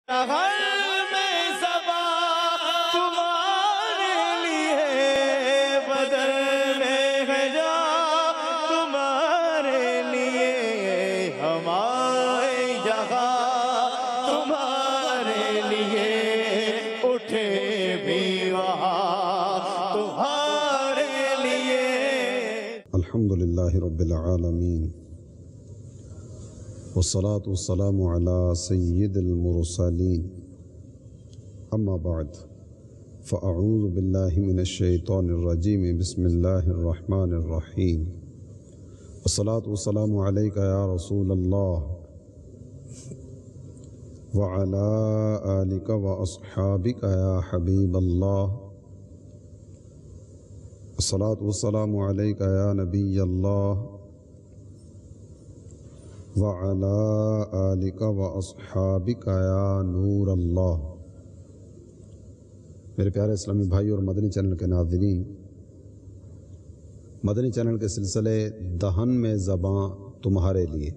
ہر میں زباں تمہارے لیے بدل میں جا تمہارے لیے ہمارے جہاں تمہارے لیے اٹھے بھی وہاں تمہارے لیے. الحمدللہ رب العالمین والصلاة والسلام على سید المرسلین اما بعد فاعوذ باللہ من الشیطان الرجیم بسم اللہ الرحمن الرحیم والصلاة والسلام علیک یا رسول اللہ وعلى آلک واصحابک یا حبیب اللہ الصلاة والسلام علیک یا نبی اللہ وعلى آلک واصحابک یا نور اللہ. میرے پیارے اسلامی بھائی اور مدنی چینل کے ناظرین، مدنی چینل کے سلسلے دہن میں زباں تمہارے لیے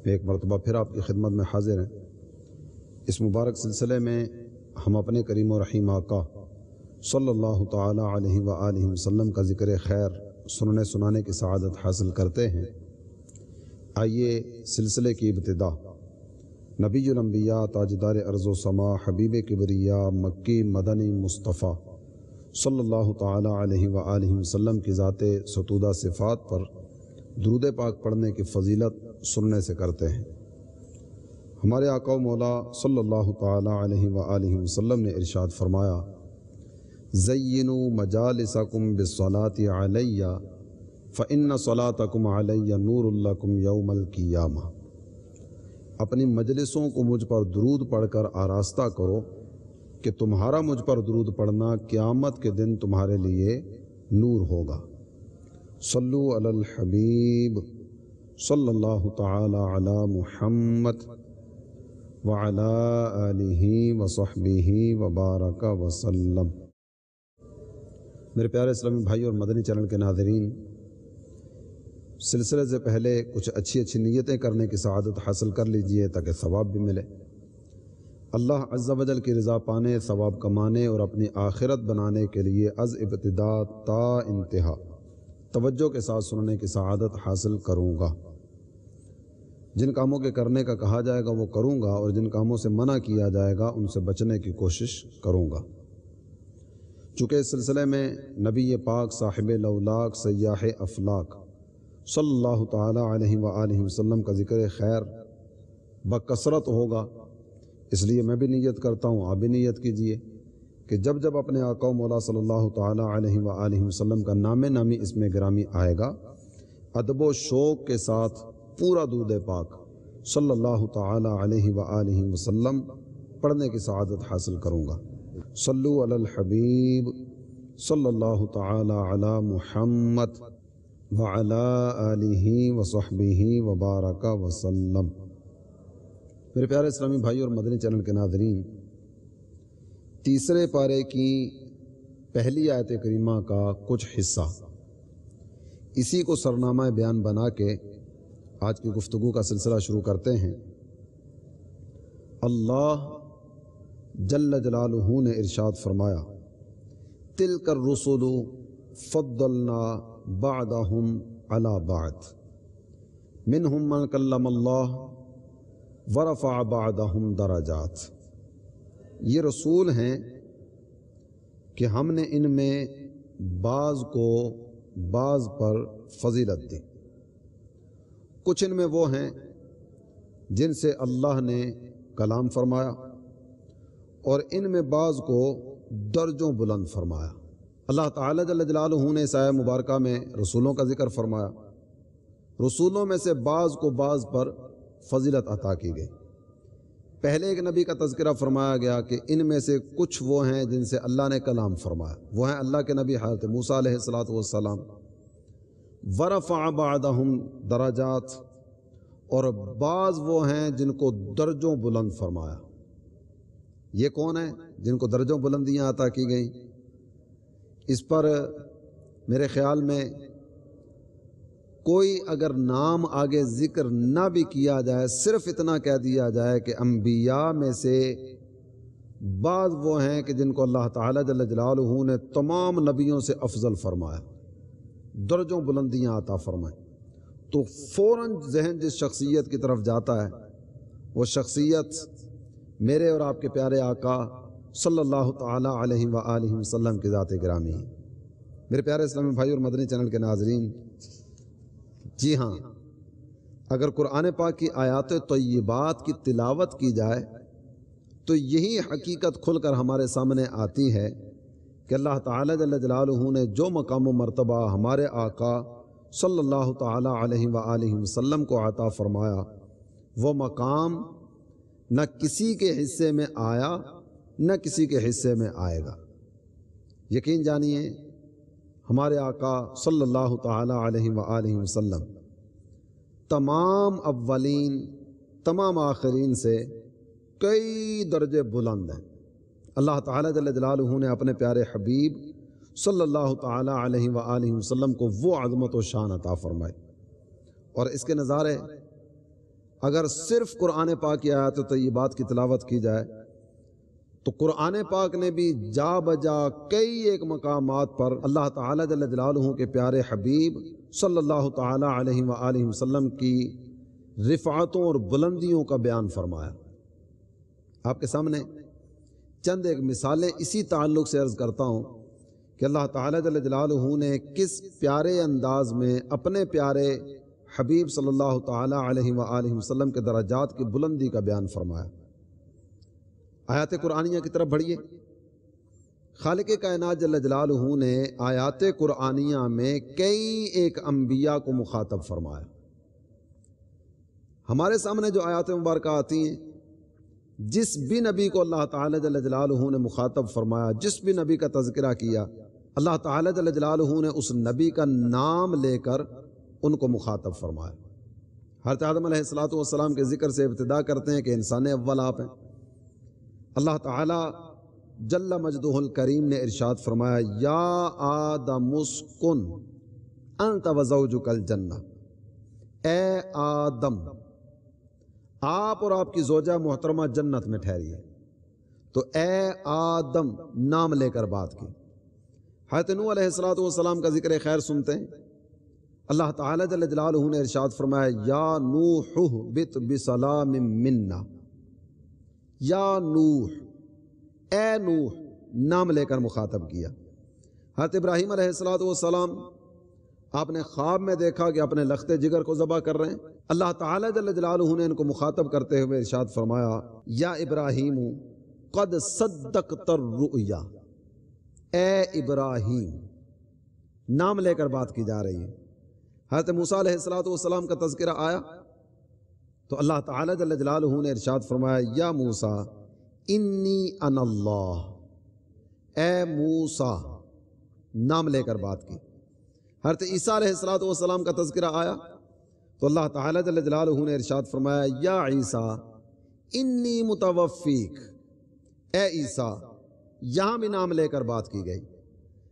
میں ایک مرتبہ پھر آپ کی خدمت میں حاضر ہیں. اس مبارک سلسلے میں ہم اپنے کریم و رحیم آقا صلی اللہ تعالی علیہ وآلہ وسلم کا ذکر خیر سننے سنانے کی سعادت حاصل کرتے ہیں. آئیے سلسلے کی ابتدا نبی الانبیاء تاجدار ارض و سما حبیب کبریا مکی مدنی مصطفیٰ صلی اللہ تعالی علیہ وآلہ وسلم کی ذات ستودہ صفات پر درود پاک پڑھنے کی فضیلت سننے سے کرتے ہیں. ہمارے آقا و مولا صلی اللہ تعالی علیہ وآلہ وسلم نے ارشاد فرمایا: زینوا مجالسکم بالصلاۃ علی فإن صلاتکم علی نور لکم یوم القیامہ. اپنی مجلسوں کو مجھ پر درود پڑھ کر آراستہ کرو کہ تمہارا مجھ پر درود پڑھنا قیامت کے دن تمہارے لیے نور ہوگا. صلو علی الحبیب صلی اللہ تعالی علی محمد وعلی آلہ وصحبہ وبارک وسلم. میرے پیارے اسلامی بھائی اور مدنی چینل کے ناظرین، سلسلے سے پہلے کچھ اچھی نیتیں کرنے کی سعادت حاصل کر لیجئے تاکہ ثواب بھی ملے. اللہ عز و جل کی رضا پانے، ثواب کمانے اور اپنی آخرت بنانے کے لیے از ابتدا تا انتہا توجہ کے ساتھ سننے کی سعادت حاصل کروں گا. جن کاموں کے کرنے کا کہا جائے گا وہ کروں گا، اور جن کاموں سے منع کیا جائے گا ان سے بچنے کی کوشش کروں گا. چونکہ اس سلسلے میں نبی پاک صاحب لولاک سیاح افلاک صلی اللہ تعالی علیہ وآلہ وسلم کا ذکر خیر بکثرت ہوگا، اس لیے میں بھی نیت کرتا ہوں، آپ بھی نیت کیجئے کہ جب جب اپنے آقا و مولا صلی اللہ تعالی علیہ وآلہ وسلم کا نام نامی اسم گرامی آئے گا، ادب و شوق کے ساتھ پورا درود پاک صلی اللہ تعالی علیہ وآلہ وسلم پڑھنے کی سعادت حاصل کروں گا. صلو علی الحبیب صلی اللہ تعالی علی محمد وعلی آلہ وصحبہ وبارک وسلم. میرے پیارے اسلامی بھائی اور مدنی چینل کے ناظرین، تیسرے پارے کی پہلی آیت کریمہ کا کچھ حصہ، اسی کو سرنامہ بیان بنا کے آج کی گفتگو کا سلسلہ شروع کرتے ہیں. اللہ جل جلالہ نے ارشاد فرمایا: تلک الرسل فضلنا بعضهم علی بعض منہم من کلم اللہ ورفع بعضهم درجات. یہ رسول ہیں کہ ہم نے ان میں بعض کو بعض پر فضیلت دی. کچھ ان میں وہ ہیں جن سے اللہ نے کلام فرمایا، اور ان میں بعض کو درجوں بلند فرمایا. اللہ تعالیٰ جل جلالہ نے اس آیہ مبارکہ میں رسولوں کا ذکر فرمایا. رسولوں میں سے بعض کو بعض پر فضیلت عطا کی گئی. پہلے ایک نبی کا تذکرہ فرمایا گیا کہ ان میں سے کچھ وہ ہیں جن سے اللہ نے کلام فرمایا، وہ ہیں اللہ کے نبی حضرت موسیٰ علیہ السلام. ورفع بعضهم درجات، اور بعض وہ ہیں جن کو درجوں بلند فرمایا. یہ کون ہیں جن کو درجوں بلندیاں عطا کی گئیں؟ اس پر میرے خیال میں کوئی اگر نام آگے ذکر نہ بھی کیا جائے، صرف اتنا کہہ دیا جائے کہ انبیاء میں سے بعض وہ ہیں کہ جن کو اللہ تعالیٰ جل جلالہ نے تمام نبیوں سے افضل فرمایا، درجوں بلندیاں عطا فرمائیں، تو فوراً ذہن جس شخصیت کی طرف جاتا ہے وہ شخصیت میرے اور آپ کے پیارے آقا صلی اللہ تعالیٰ علیہ وآلہ وسلم کی ذات گرامی ہے۔ میرے پیارے اسلامی بھائی اور مدنی چینل کے ناظرین، جی ہاں، اگر قرآن پاک کی آیات طیبات کی تلاوت کی جائے تو یہی حقیقت کھل کر ہمارے سامنے آتی ہے کہ اللہ تعالیٰ جل جلالہ نے جو مقام و مرتبہ ہمارے آقا صلی اللہ تعالیٰ علیہ وآلہ وسلم کو عطا فرمایا، وہ مقام نہ کسی کے حصے میں آیا نہ کسی کے حصے میں آئے گا۔ یقین جانیے ہمارے آقا صلی اللہ تعالیٰ علیہ وآلہ وسلم تمام اولین تمام آخرین سے کئی درجے بلند ہیں۔ اللہ تعالیٰ جل جلالہ نے اپنے پیارے حبیب صلی اللہ تعالیٰ علیہ وآلہ وسلم کو وہ عظمت و شان عطا فرمائی، اور اس کے نظارے اگر صرف قرآن پاک کی آیات و طیبات کی تلاوت کی جائے تو قرآن پاک نے بھی جا بجا کئی ایک مقامات پر اللہ تعالیٰ جل جلالہ کے پیارے حبیب صلی اللہ تعالیٰ علیہ وآلہ وسلم کی رفعتوں اور بلندیوں کا بیان فرمایا۔ آپ کے سامنے چند ایک مثالیں اسی تعلق سے عرض کرتا ہوں کہ اللہ تعالیٰ جل جلالہ نے کس پیارے انداز میں اپنے پیارے حبیب صلی اللہ تعالیٰ علیہ وآلہ وسلم کے درجات کی بلندی کا بیان فرمایا۔ آیات قرآنیہ کی طرف بڑھیے۔ خالق کائنات جل جلالہ نے آیات قرآنیہ میں کئی ایک انبیاء کو مخاطب فرمایا۔ ہمارے سامنے جو آیات مبارکہ آتی ہیں، جس بھی نبی کو اللہ تعالیٰ جل جلالہ نے مخاطب فرمایا، جس بھی نبی کا تذکرہ کیا، اللہ تعالیٰ جل جلالہ نے اس نبی کا نام لے کر ان کو مخاطب فرمایا۔ حضرت آدم علیہ السلام کے ذکر سے ابتدا کرتے ہیں کہ انسان اول آپ ہیں۔ اللہ تعالیٰ جل مجدہ الکریم نے ارشاد فرمایا، یا آدم اسکن انت وزوجک الجنہ، اے آدم آپ اور آپ کی زوجہ محترمہ جنت میں ٹھہریے۔ تو اے آدم نام لے کر بات کی۔ حضرت نوح علیہ السلام کا ذکر خیر سنتے ہیں، اللہ تعالیٰ جل جلالہ نے ارشاد فرمایا، یا نوح اہبط بسلام منا، یا نوح اے نوح نام لے کر مخاطب کیا۔ حضرت ابراہیم علیہ السلام آپ نے خواب میں دیکھا کہ اپنے لخت جگر کو ذبح کر رہے ہیں، اللہ تعالیٰ جل جلالہ نے ان کو مخاطب کرتے ہوئے ارشاد فرمایا، یا ابراہیم قد صدقت الرؤیا، اے ابراہیم نام لے کر بات کی جا رہی ہے۔ حضرت موسیٰ علیہ السلام کا تذکرہ آیا تو اللہ تعالیٰ جل جلالہ نے ارشاد فرمایا، یا موسیٰ انی انا اللہ، اے موسیٰ نام لے کر بات کی۔ حضرت عیسیٰ علیہ السلام کا تذکرہ آیا تو اللہ تعالیٰ جل جلالہ نے ارشاد فرمایا، یا عیسیٰ انی متوفیک، اے عیسیٰ یہاں بھی نام لے کر بات کی گئی۔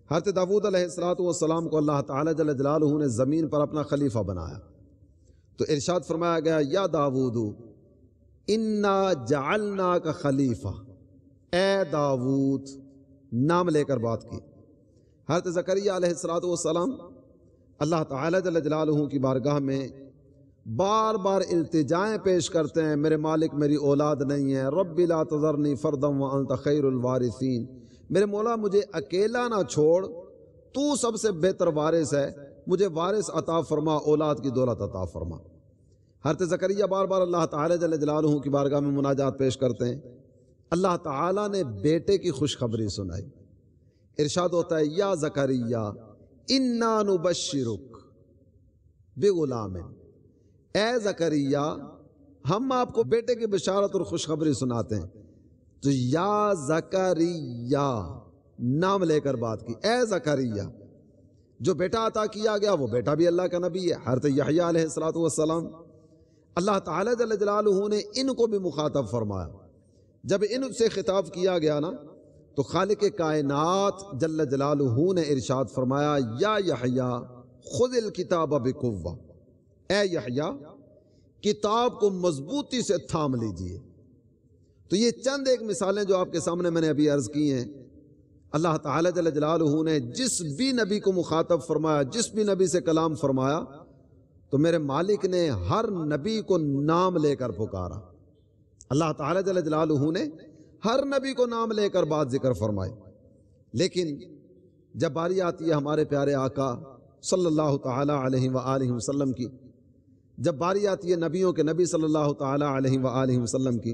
حضرت داؤد علیہ السلام کو اللہ تعالیٰ جل جلالہ نے زمین پر اپنا خلیفہ بنایا تو ارشاد فرمایا گیا، یا داؤد انا جعلناک خلیفہ، اے داؤد نام لے کر بات کی۔ حضرت زکریہ علیہ السلام اللہ تعالیٰ جل جلالہ کی بارگاہ میں بار بار التجائیں پیش کرتے ہیں، میرے مالک میری اولاد نہیں ہے، رب لا تذرنی فردا وانت خیر الوارثین، میرے مولا مجھے اکیلا نہ چھوڑ، تو سب سے بہتر وارث ہے، مجھے وارث عطا فرما، اولاد کی دولت عطا فرما۔ حضرت زکریہ بار بار اللہ تعالیٰ جل جلالہ کی بارگاہ میں مناجات پیش کرتے ہیں، اللہ تعالیٰ نے بیٹے کی خوشخبری سنائی، ارشاد ہوتا ہے، یا زکریہ انا نبشرک بغلام، اے زکریہ ہم آپ کو بیٹے کی بشارت اور خوشخبری سناتے ہیں۔ تو یا زکریہ نام لے کر بات کی، اے زکریہ جو بیٹا عطا کیا گیا وہ بیٹا بھی اللہ کا نبی ہے۔ حضرت یحییٰ علیہ السلام اللہ تعالیٰ جل جلالہ نے ان کو بھی مخاطب فرمایا۔ جب ان سے خطاب کیا گیا نا تو خالق کائنات جل جلالہ نے ارشاد فرمایا، یا یحییٰ خذ الکتاب بقوہ، اے یحییٰ کتاب کو مضبوطی سے تھام لیجئے۔ تو یہ چند ایک مثالیں جو آپ کے سامنے میں نے ابھی عرض کی ہیں، اللہ تعالیٰ جل جلالہ نے جس بھی نبی کو مخاطب فرمایا، جس بھی نبی سے کلام فرمایا، تو میرے مالک نے ہر نبی کو نام لے کر پکارا۔ اللہ تعالیٰ جل جلالہ نے ہر نبی کو نام لے کر بات ذکر فرمائی۔ لیکن جب باری آتی ہے ہمارے پیارے آقا صلی اللہ تعالیٰ علیہ وآلہ وسلم کی، جب باری آتی ہے نبیوں کے نبی صلی اللہ تعالیٰ علیہ وآلہ وسلم کی،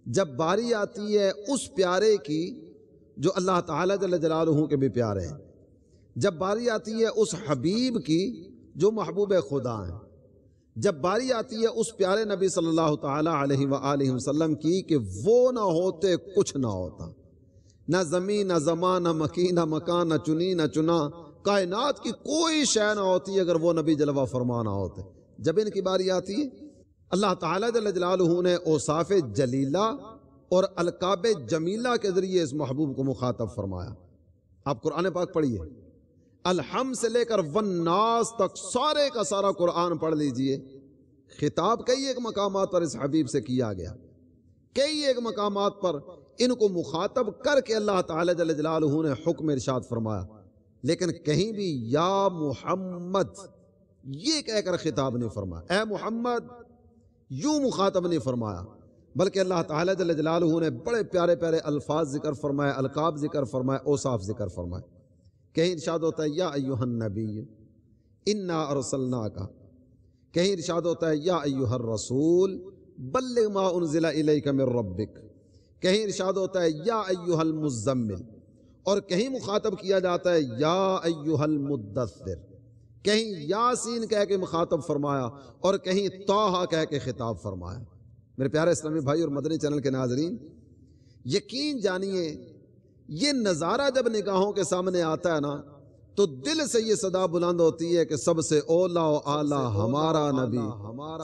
جب باری آتی ہے اس پیارے کی جو اللہ تعالیٰ جل جلالہ کے بھی پیارے ہیں، جب باری آتی ہے اس حبیب کی جو محبوب خدا ہیں، جب باری آتی ہے اس پیارے نبی صلی اللہ تعالیٰ علیہ وآلہ وسلم کی کہ وہ نہ ہوتے کچھ نہ ہوتا، نہ زمین نہ زمان نہ مکین نہ مکان نہ چنی نہ چنا، کائنات کی کوئی شے نہ ہوتی اگر وہ نبی جلوہ فرما نہ ہوتے۔ جب ان کی باری آتی ہے اللہ تعالیٰ جل جلالہ نے اوصاف جلیلہ اور القاب جمیلہ کے ذریعے اس محبوب کو مخاطب فرمایا۔ آپ قرآن پاک پڑھیے، الحم سے لے کر والناس تک سارے کا سارا قرآن پڑھ لیجئے، خطاب کئی ایک مقامات پر اس حبیب سے کیا گیا، کئی ایک مقامات پر ان کو مخاطب کر کے اللہ تعالیٰ جل جلالہ نے حکم ارشاد فرمایا، لیکن کہیں بھی یا محمد یہ کہہ کر خطاب نہیں فرمایا، اے محمد یوں مخاطب نہیں فرمایا، بلکہ اللہ تعالیٰ جل جلالہ نے بڑے پیارے پیارے الفاظ ذکر فرمائے، القاب ذکر فرمائے، اوصاف ذکر فرمائے۔ کہیں ارشاد ہوتا ہے یا ایھا النبی انا ارسلناک، کہیں ارشاد ہوتا ہے یا ایھا الرسول بلغ ما انزل الیک من ربک، کہیں ارشاد ہوتا ہے یا ایھا المزمل، اور کہیں مخاطب کیا جاتا ہے یا ایھا المدثر، کہیں یاسین کہہ کے مخاطب فرمایا اور کہیں طٰہٰ کہہ کے خطاب فرمایا۔ میرے پیارے اسلامی بھائی اور مدنی چینل کے ناظرین، یقین جانیے یہ نظارہ جب نگاہوں کے سامنے آتا ہے نا تو دل سے یہ صدا بلند ہوتی ہے کہ سب سے اولا و اعلیٰ ہمارا نبی،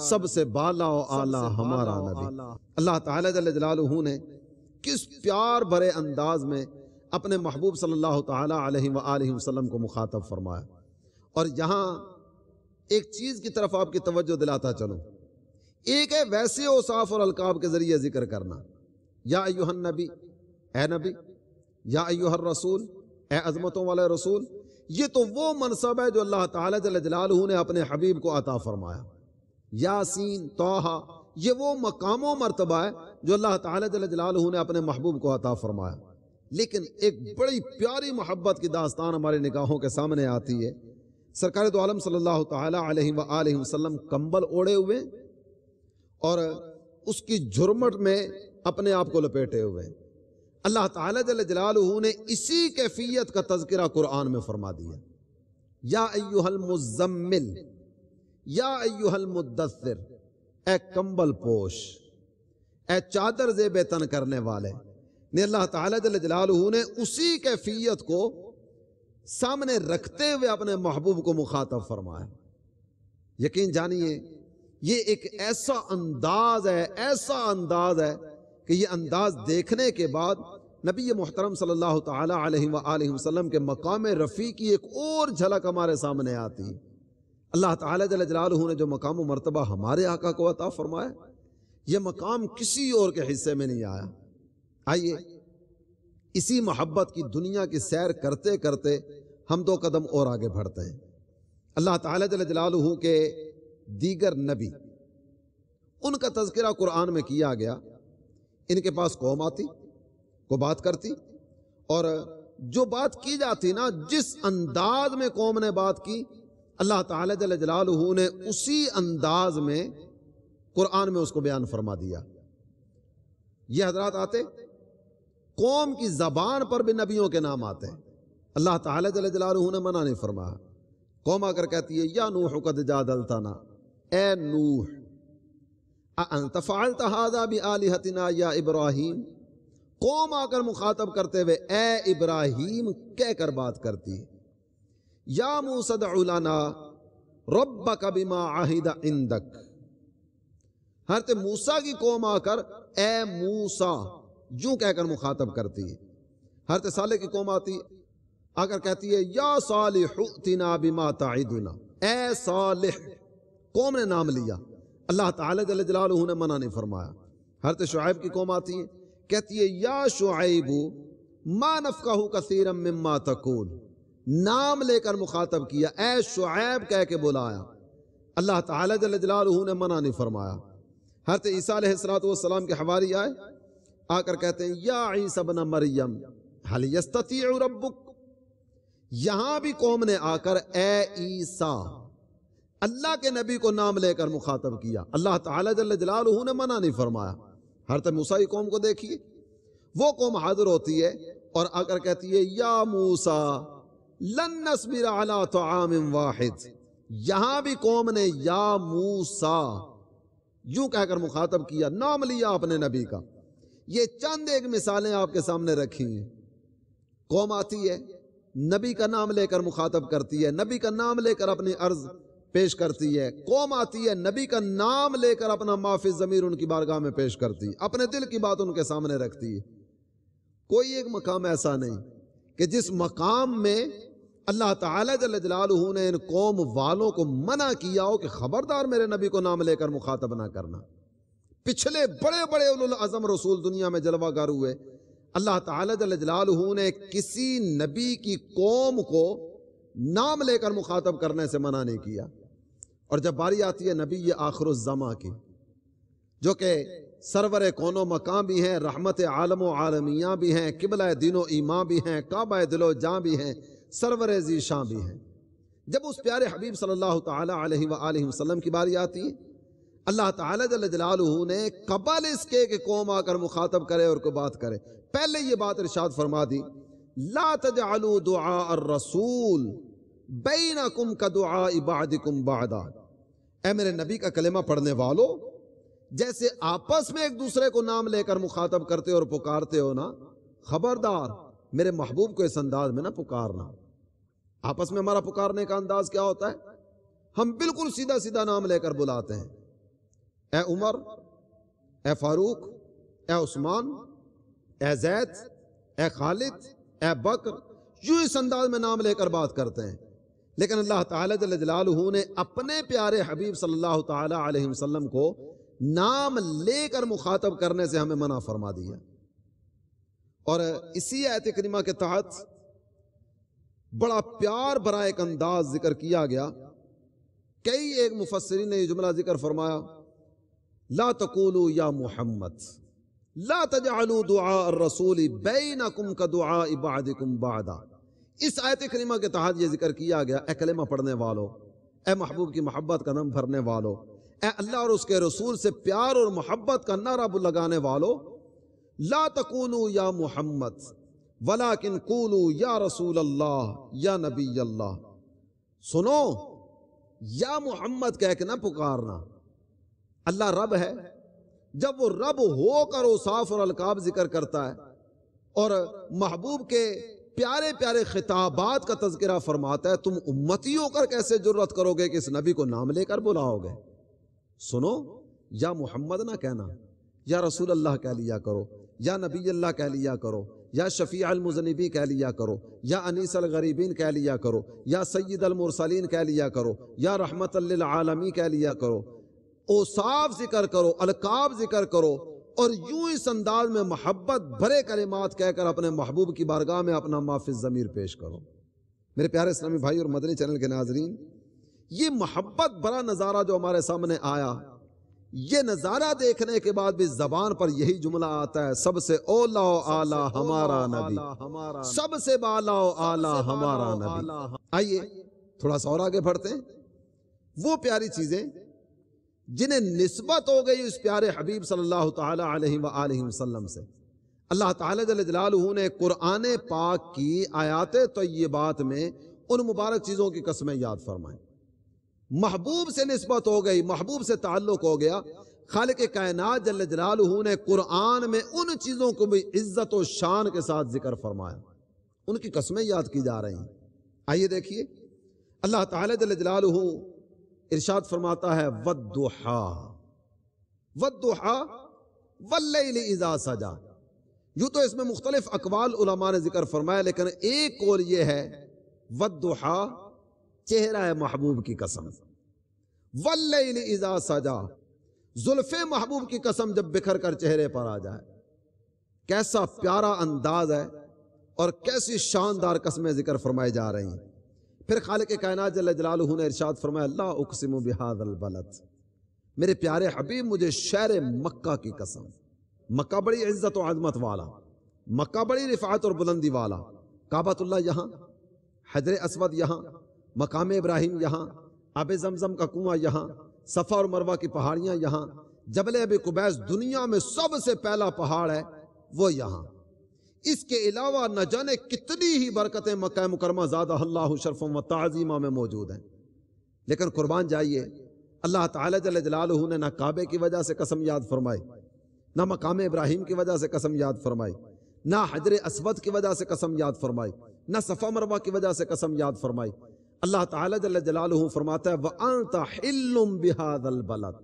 سب سے بالا و اعلیٰ ہمارا نبی۔ اللہ تعالیٰ جل جلالہ نے کس پیار بھرے انداز میں اپنے محبوب صلی اللہ تعالیٰ علیہ وآلہ وسلم کو مخاطب فرمایا۔ اور یہاں ایک چیز کی طرف آپ کی توجہ دلاتا چلوں، ایک ہے ویسے اوصاف اور القاب کے ذریعے ذکر کرنا، یا ایھا النبی اے نبی، یا ایھا الرسول اے عظمتوں والے رسول، یہ تو وہ منصب ہے جو اللہ تعالیٰ جل جلالہ نے اپنے حبیب کو عطا فرمایا۔ یاسین طٰہٰ یہ وہ مقام و مرتبہ ہے جو اللہ تعالیٰ جل جلالہ نے اپنے محبوب کو عطا فرمایا۔ لیکن ایک بڑی پیاری محبت کی داستان ہمارے نگاہوں کے سامنے آتی ہے۔ سرکار دو عالم صلی اللہ تعالیٰ علیہ وآلہ وسلم کمبل اوڑے ہوئے اور اس کی جھرمٹ میں اپنے آپ کو لپیٹے ہوئے، اللہ تعالیٰ جل جلالہ نے اسی کیفیت کا تذکرہ قرآن میں فرما دیا، یا ایھا المزمل یا ایھا المدثر، اے کمبل پوش، اے چادر زیب تن کرنے والے، نے اللہ تعالیٰ جل جلالہ نے اسی کیفیت کو سامنے رکھتے ہوئے اپنے محبوب کو مخاطب فرمایا۔ یقین جانیے یہ ایک ایسا انداز ہے، ایسا انداز ہے کہ یہ انداز دیکھنے کے بعد نبی محترم صلی اللہ تعالیٰ علیہ وآلہ وسلم کے مقام رفیع کی ایک اور جھلک ہمارے سامنے آتی ہے۔ اللہ تعالیٰ جل جلالہ نے جو مقام و مرتبہ ہمارے آقا کو عطا فرمایا، یہ مقام کسی اور کے حصے میں نہیں آیا۔ آئیے اسی محبت کی دنیا کی سیر کرتے کرتے ہم دو قدم اور آگے بڑھتے ہیں۔ اللہ تعالیٰ جل جلالہ کے دیگر نبی، ان کا تذکرہ قرآن میں کیا گیا، ان کے پاس قوم آتی، کو بات کرتی، اور جو بات کی جاتی نا، جس انداز میں قوم نے بات کی، اللہ تعالیٰ جل جلالہ نے اسی انداز میں قرآن میں اس کو بیان فرما دیا۔ یہ حضرات آتے، قوم کی زبان پر بھی نبیوں کے نام آتے ہیں، اللہ تعالیٰ جل جلالہ نے منع نہیں فرمایا۔ قوم آ کر کہتی ہے یا نوح قد جادلتنا، اے نوح اانت فعلت ھذا بآلہتنا یا ابراہیم، قوم آ کر مخاطب کرتے ہوئے اے ابراہیم کہہ کر بات کرتی ہے۔ یا موسیٰ ادع لنا ربک بما عہد عندک، حضرت موسیٰ کی قوم آ کر اے موسیٰ یوں کہہ کر مخاطب کرتی ہے۔ حضرت صالح کی قوم آتی آ کر کہتی ہے یا صالح ائتنا بما تعدنا، اے صالح، قوم نے نام لیا، اللہ تعالیٰ جل جلالہ نے منع نہیں فرمایا۔ حضرت شعیب کی قوم آتی ہے، کہتی ہے یا شعیب ما نفقہ کثیرا مما تقول، نام لے کر مخاطب کیا، اے شعیب کہہ کے بلایا، اللہ تعالیٰ جل جلالہ نے منع نہیں فرمایا۔ حضرت عیسیٰ علیہ السلام کے حواری آئے، آ کر کہتے ہیں یا عیسیٰ ابن مریم هل یستطیع ربک، یہاں بھی قوم نے آ کر اے عیسیٰ، اللہ کے نبی کو نام لے کر مخاطب کیا، اللہ تعالیٰ جل جلالہ نے منع نہیں فرمایا۔ حضرت موسیٰ کی قوم کو دیکھیے، وہ قوم حاضر ہوتی ہے اور آ کر کہتی ہے یا موسیٰ لن نصبر علی طعام واحد، یہاں بھی قوم نے یا موسیٰ یوں کہہ کر مخاطب کیا، نام لیا اپنے نبی کا۔ یہ چند ایک مثالیں آپ کے سامنے رکھی ہیں۔ قوم آتی ہے، نبی کا نام لے کر مخاطب کرتی ہے، نبی کا نام لے کر اپنی عرض پیش کرتی ہے۔ قوم آتی ہے، نبی کا نام لے کر اپنا ما فی الضمیر ان کی بارگاہ میں پیش کرتی ہے، اپنے دل کی بات ان کے سامنے رکھتی ہے۔ کوئی ایک مقام ایسا نہیں کہ جس مقام میں اللہ تعالیٰ جل جلالہ نے ان قوم والوں کو منع کیا ہو کہ خبردار میرے نبی کو نام لے کر مخاطب نہ کرنا۔ پچھلے بڑے بڑے اولو العزم رسول دنیا میں جلوہ گر ہوئے، اللہ تعالیٰ جل جلالہ نے کسی نبی کی قوم کو نام لے کر مخاطب کرنے سے منع نہیں کیا۔ اور جب باری آتی ہے نبی یہ آخر الزماں کی، جو کہ سرور کون و مکان بھی ہیں، رحمت عالم و عالمیاں بھی ہیں، قبلہ دین و ایمان بھی ہیں، کعبہ دل و جاں بھی ہیں، سرور ذیشان بھی ہیں، جب اس پیارے حبیب صلی اللہ تعالی علیہ وآلہ وسلم کی باری آتی ہے، اللہ تعالیٰ جل جلالہ نے قبل اس کے کہ قوم آ کر مخاطب کرے اور کوئی بات کرے، پہلے یہ بات ارشاد فرما دی، لا تجعلوا دعاء الرسول بینکم کدعاء بعضکم بعضا، اے میرے نبی کا کلمہ پڑھنے والو، جیسے آپس میں ایک دوسرے کو نام لے کر مخاطب کرتے اور پکارتے ہو نا، خبردار میرے محبوب کو اس انداز میں نہ پکارنا۔ آپس میں ہمارا پکارنے کا انداز کیا ہوتا ہے؟ ہم بالکل سیدھا سیدھا نام لے کر بلاتے ہیں، اے عمر، اے فاروق، اے عثمان، اے زید، اے خالد، اے بکر، یوں اس انداز میں نام لے کر بات کرتے ہیں۔ لیکن اللہ تعالیٰ جل جلالہ نے اپنے پیارے حبیب صلی اللہ تعالی علیہ وسلم کو نام لے کر مخاطب کرنے سے ہمیں منع فرما دیا۔ اور اسی آیت کریمہ کے تحت بڑا پیار بھرا ایک انداز ذکر کیا گیا۔ کئی ایک مفسرین نے یہ جملہ ذکر فرمایا، لا تقولوا یا محمد لا تجعلوا دعاء الرسول بینکم کدعاء بعضکم بعضا۔ اس آیت کریمہ کے تحت یہ ذکر کیا گیا، اے کلمہ پڑھنے والو، اے محبوب کی محبت کا نم بھرنے والو، اے اللہ اور اس کے رسول سے پیار اور محبت کا نعرہ لگانے والو، لا تقولوا یا محمد ولیکن قولوا یا رسول اللہ یا نبی اللہ۔ سنو، یا محمد کہہ کے نہ پکارنا۔ اللہ رب ہے، جب وہ رب ہو کر اوصاف اور القاب ذکر کرتا ہے اور محبوب کے پیارے پیارے خطابات کا تذکرہ فرماتا ہے، تم امتی ہو کر کیسے جرأت کرو گے کہ اس نبی کو نام لے کر بلاؤ گے؟ سنو، یا محمد نہ کہنا، یا رسول اللہ کہہ لیا کرو، یا نبی اللہ کہہ لیا کرو، یا شفیع المذنبین کہہ لیا کرو، یا انیس الغریبین کہہ لیا کرو، یا سید المرسلین کہہ لیا کرو، یا رحمت للعالمین کہہ لیا کرو، اوصاف ذکر کرو، القاب ذکر کرو، اور یوں اس انداز میں محبت بھرے کلمات کہہ کر اپنے محبوب کی بارگاہ میں اپنا ما فی الضمیر پیش کرو۔ میرے پیارے اسلامی بھائی اور مدنی چینل کے ناظرین، یہ محبت بھرا نظارہ جو ہمارے سامنے آیا، یہ نظارہ دیکھنے کے بعد بھی زبان پر یہی جملہ آتا ہے، سب سے اولا و اعلیٰ ہمارا نبی، سب سے بالا و اعلیٰ ہمارا نبی۔ آئیے تھوڑا سا اور آگے بڑھتے ہیں۔ وہ پیاری چیزیں جنہیں نسبت ہو گئی اس پیارے حبیب صلی اللہ تعالی علیہ وآلہ وسلم سے، اللہ تعالی جل جلالہ نے قرآن پاک کی آیات طیبات میں ان مبارک چیزوں کی قسمیں یاد فرمائیں۔ محبوب سے نسبت ہو گئی، محبوب سے تعلق ہو گیا، خالق کائنات جل جلالہ نے قرآن میں ان چیزوں کو بھی عزت و شان کے ساتھ ذکر فرمایا، ان کی قسمیں یاد کی جا رہی ہیں۔ آئیے دیکھیے، اللہ تعالی جل جلالہ ارشاد فرماتا ہے وَالضُّحَىٰ وَالضُّحَىٰ وَاللَّيْلِ اِذَا سَجَىٰ، یوں تو اس میں مختلف اقوال علماء نے ذکر فرمایا، لیکن ایک قول یہ ہے والضحا، چہرہ محبوب کی قسم، واللیل اذا سجا، زلف محبوب کی قسم جب بکھر کر چہرے پر آ جائے۔ کیسا پیارا انداز ہے اور کیسی شاندار قسمیں ذکر فرمائی جا رہی ہیں۔ پھر خالق کائنات جل جلالہ نے ارشاد فرمایا لا اقسم بہذا البلد، میرے پیارے حبیب مجھے شہر مکہ کی قسم، مکہ بڑی عزت و عظمت والا، مکہ بڑی رفعت اور بلندی والا، کعبۃ اللہ یہاں، حجر اسود یہاں، مقام ابراہیم یہاں، آب زمزم کا کنواں یہاں، صفا اور مروہ کی پہاڑیاں یہاں، جبل ابی قبیس دنیا میں سب سے پہلا پہاڑ ہے وہ یہاں۔ اس کے علاوہ نہ جانے کتنی ہی برکتیں مکہ مکرمہ زادہ اللہ شرف و تعظیمہ میں موجود ہیں، لیکن قربان جائیے اللہ تعالیٰ جل جلالہ نے نہ کعبے کی وجہ سے قسم یاد فرمائی، نہ مقام ابراہیم کی وجہ سے قسم یاد فرمائی، نہ حجر اسود کی وجہ سے قسم یاد فرمائی، نہ صفا مروہ کی وجہ سے قسم یاد فرمائی۔ اللہ تعالیٰ جل جلالہ فرماتا ہے وَأَنْتَ حِلٌّ بِهَذَا الْبَلَدِ،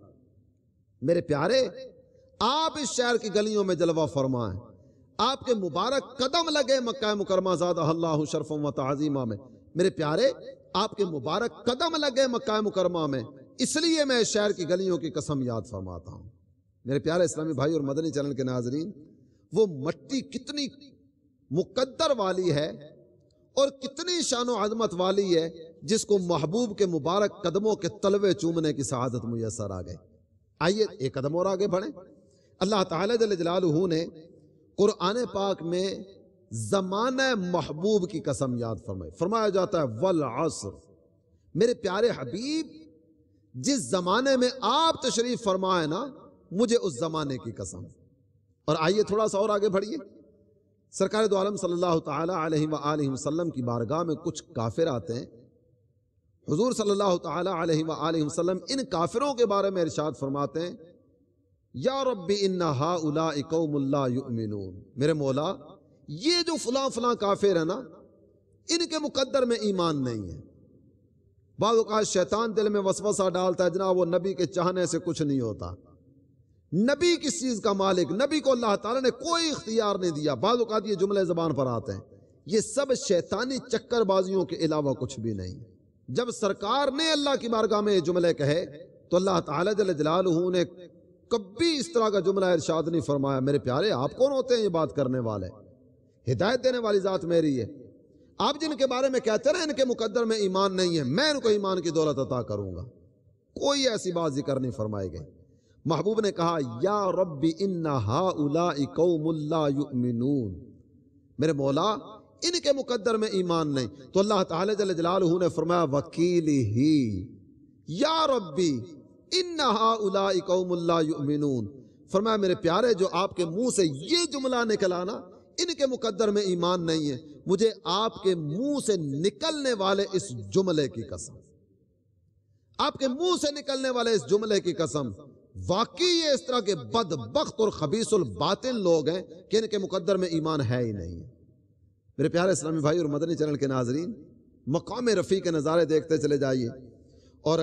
میرے پیارے آپ اس شہر کی گلیوں میں جلوہ فرمائیں، آپ کے مبارک قدم لگے مکہ مکرمہ زادہ اللہ شرف و تعظیمہ میں، میرے پیارے آپ کے مبارک قدم لگے مکہ مکرمہ میں، اس لیے میں اس شہر کی گلیوں کی قسم یاد فرماتا ہوں۔ میرے پیارے اسلامی بھائی اور مدنی چینل کے ناظرین، وہ مٹی کتنی مقدر والی ہے اور کتنی شان و عظمت والی ہے جس کو محبوب کے مبارک قدموں کے تلوے چومنے کی سعادت میسر آ گئے۔ آئیے ایک قدم اور آگے بڑھیں۔ اللہ تعالیٰ جل جلالہ نے قرآن پاک میں زمانہ محبوب کی قسم یاد فرمائی، فرمایا جاتا ہے والعصر، میرے پیارے حبیب جس زمانے میں آپ تشریف فرمائے نا مجھے اس زمانے کی قسم۔ اور آئیے تھوڑا سا اور آگے بڑھیے، سرکار دو عالم صلی اللہ تعالی علیہ وآلہ وسلم کی بارگاہ میں کچھ کافر آتے ہیں، حضور صلی اللہ تعالی علیہ وآلہ وسلم ان کافروں کے بارے میں ارشاد فرماتے ہیں یا رب ان ہؤلاء قوم لا یؤمنون، میرے مولا یہ جو فلاں فلاں کافر ہیں نا ان کے مقدر میں ایمان نہیں ہے۔ بعض اوقات شیطان دل میں وسوسہ ڈالتا ہے جناب وہ نبی کے چاہنے سے کچھ نہیں ہوتا، نبی کس چیز کا مالک، نبی کو اللہ تعالیٰ نے کوئی اختیار نہیں دیا، بعض اوقات یہ جملے زبان پر آتے ہیں، یہ سب شیطانی چکر بازیوں کے علاوہ کچھ بھی نہیں۔ جب سرکار نے اللہ کی بارگاہ میں یہ جملے کہے تو اللہ تعالیٰ جل جلالہ نے کبھی اس طرح کا جملہ ارشاد نہیں فرمایا میرے پیارے آپ کون ہوتے ہیں یہ بات کرنے والے، ہدایت دینے والی ذات میری ہے، آپ جن کے بارے میں کہتے رہے ان کے مقدر میں ایمان نہیں ہے، میں ان کو ایمان کی دولت عطا کروں گا، کوئی ایسی بات ذکر نہیں فرمائی گئی۔ محبوب نے کہا یا رب ان ہؤلاء قوم لا یؤمنون، میرے مولا ان کے مقدر میں ایمان نہیں، تو اللہ تعالی جل جلالہ نے فرمایا وکیلی ہی یا ربی ان ہؤلاء قوم لا یؤمنون، فرمایا میرے پیارے جو آپ کے منہ سے یہ جملہ نکلا نا ان کے مقدر میں ایمان نہیں ہے، مجھے آپ کے منہ سے نکلنے والے اس جملے کی قسم، آپ کے منہ سے نکلنے والے اس جملے کی قسم، واقعی یہ اس طرح کے بدبخت اور خبیث الباطن لوگ ہیں کہ ان کے مقدر میں ایمان ہے ہی نہیں۔ میرے پیارے اسلامی بھائی اور مدنی چینل کے ناظرین، مقام رفیع کے نظارے دیکھتے چلے جائیے، اور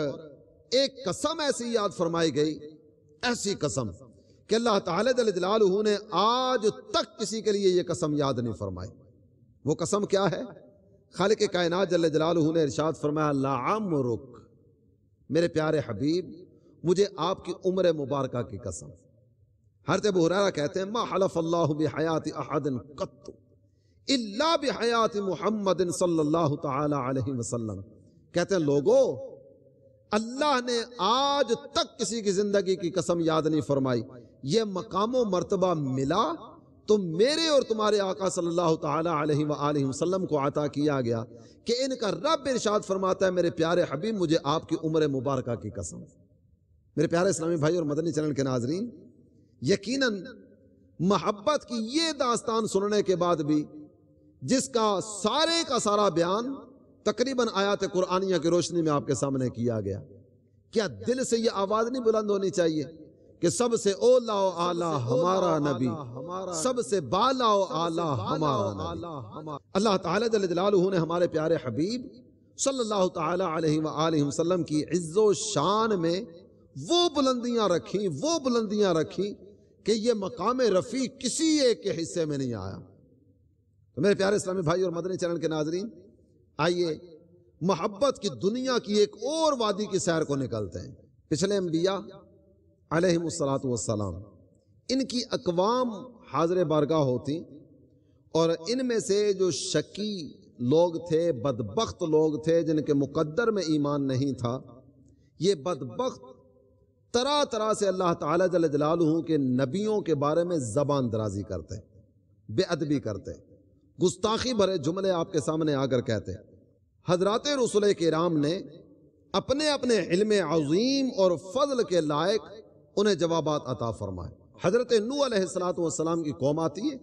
ایک قسم ایسی یاد فرمائی گئی، ایسی قسم کہ اللہ تعالی جل جلالہ نے آج تک کسی کے لیے یہ قسم یاد نہیں فرمائی۔ وہ قسم کیا ہے؟ خالق کائنات جل جلالہ نے ارشاد فرمایا لعمرک، میرے پیارے حبیب مجھے آپ کی عمر مبارکہ کی قسم۔ حضرت ابو ہریرہ کہتے ہیں ما حلف اللہ بحیات احد قط الا بحیات محمد صلی اللہ تعالی علیہ وسلم، کہتے ہیں لوگو اللہ نے آج تک کسی کی زندگی کی قسم یاد نہیں فرمائی، یہ مقام و مرتبہ ملا تو میرے اور تمہارے آقا صلی اللہ تعالی علیہ وآلہ وسلم کو عطا کیا گیا کہ ان کا رب ارشاد فرماتا ہے میرے پیارے حبیب مجھے آپ کی عمر مبارکہ کی قسم۔ میرے پیارے اسلامی بھائی اور مدنی چینل کے ناظرین، یقیناً محبت کی یہ داستان سننے کے بعد بھی جس کا سارے کا سارا بیان تقریباً آیات قرآنیہ کی روشنی میں آپ کے سامنے کیا گیا، کیا دل سے یہ آواز نہیں بلند ہونی چاہیے کہ سب سے اولا و اعلیٰ ہمارا نبی، سب سے بالا و اعلیٰ ہمارا نبی۔ اللہ تعالی جل جلالہ نے ہمارے پیارے حبیب صلی اللہ تعالی علیہ وآلہ وسلم کی عز و شان میں وہ بلندیاں رکھیں کہ یہ مقام رفیع کسی ایک کے حصے میں نہیں آیا۔ تو میرے پیارے اسلامی بھائی اور مدنی چینل کے ناظرین، آئیے محبت کی دنیا کی ایک اور وادی کی سیر کو نکلتے ہیں۔ پچھلے انبیاء علیہم الصلاۃ والسلام، ان کی اقوام حاضر بارگاہ ہوتی، اور ان میں سے جو شقی لوگ تھے، بدبخت لوگ تھے، جن کے مقدر میں ایمان نہیں تھا، یہ بدبخت طرح طرح سے اللہ تعالیٰ جل جلالہ کے نبیوں کے بارے میں زبان درازی کرتے، بے ادبی کرتے، گستاخی بھرے جملے آپ کے سامنے آ کر کہتے۔ حضرات رسول کرام نے اپنے اپنے علم عظیم اور فضل کے لائق انہیں جوابات عطا فرمائے۔ حضرت نوح علیہ السلام کی قوم آتی ہے،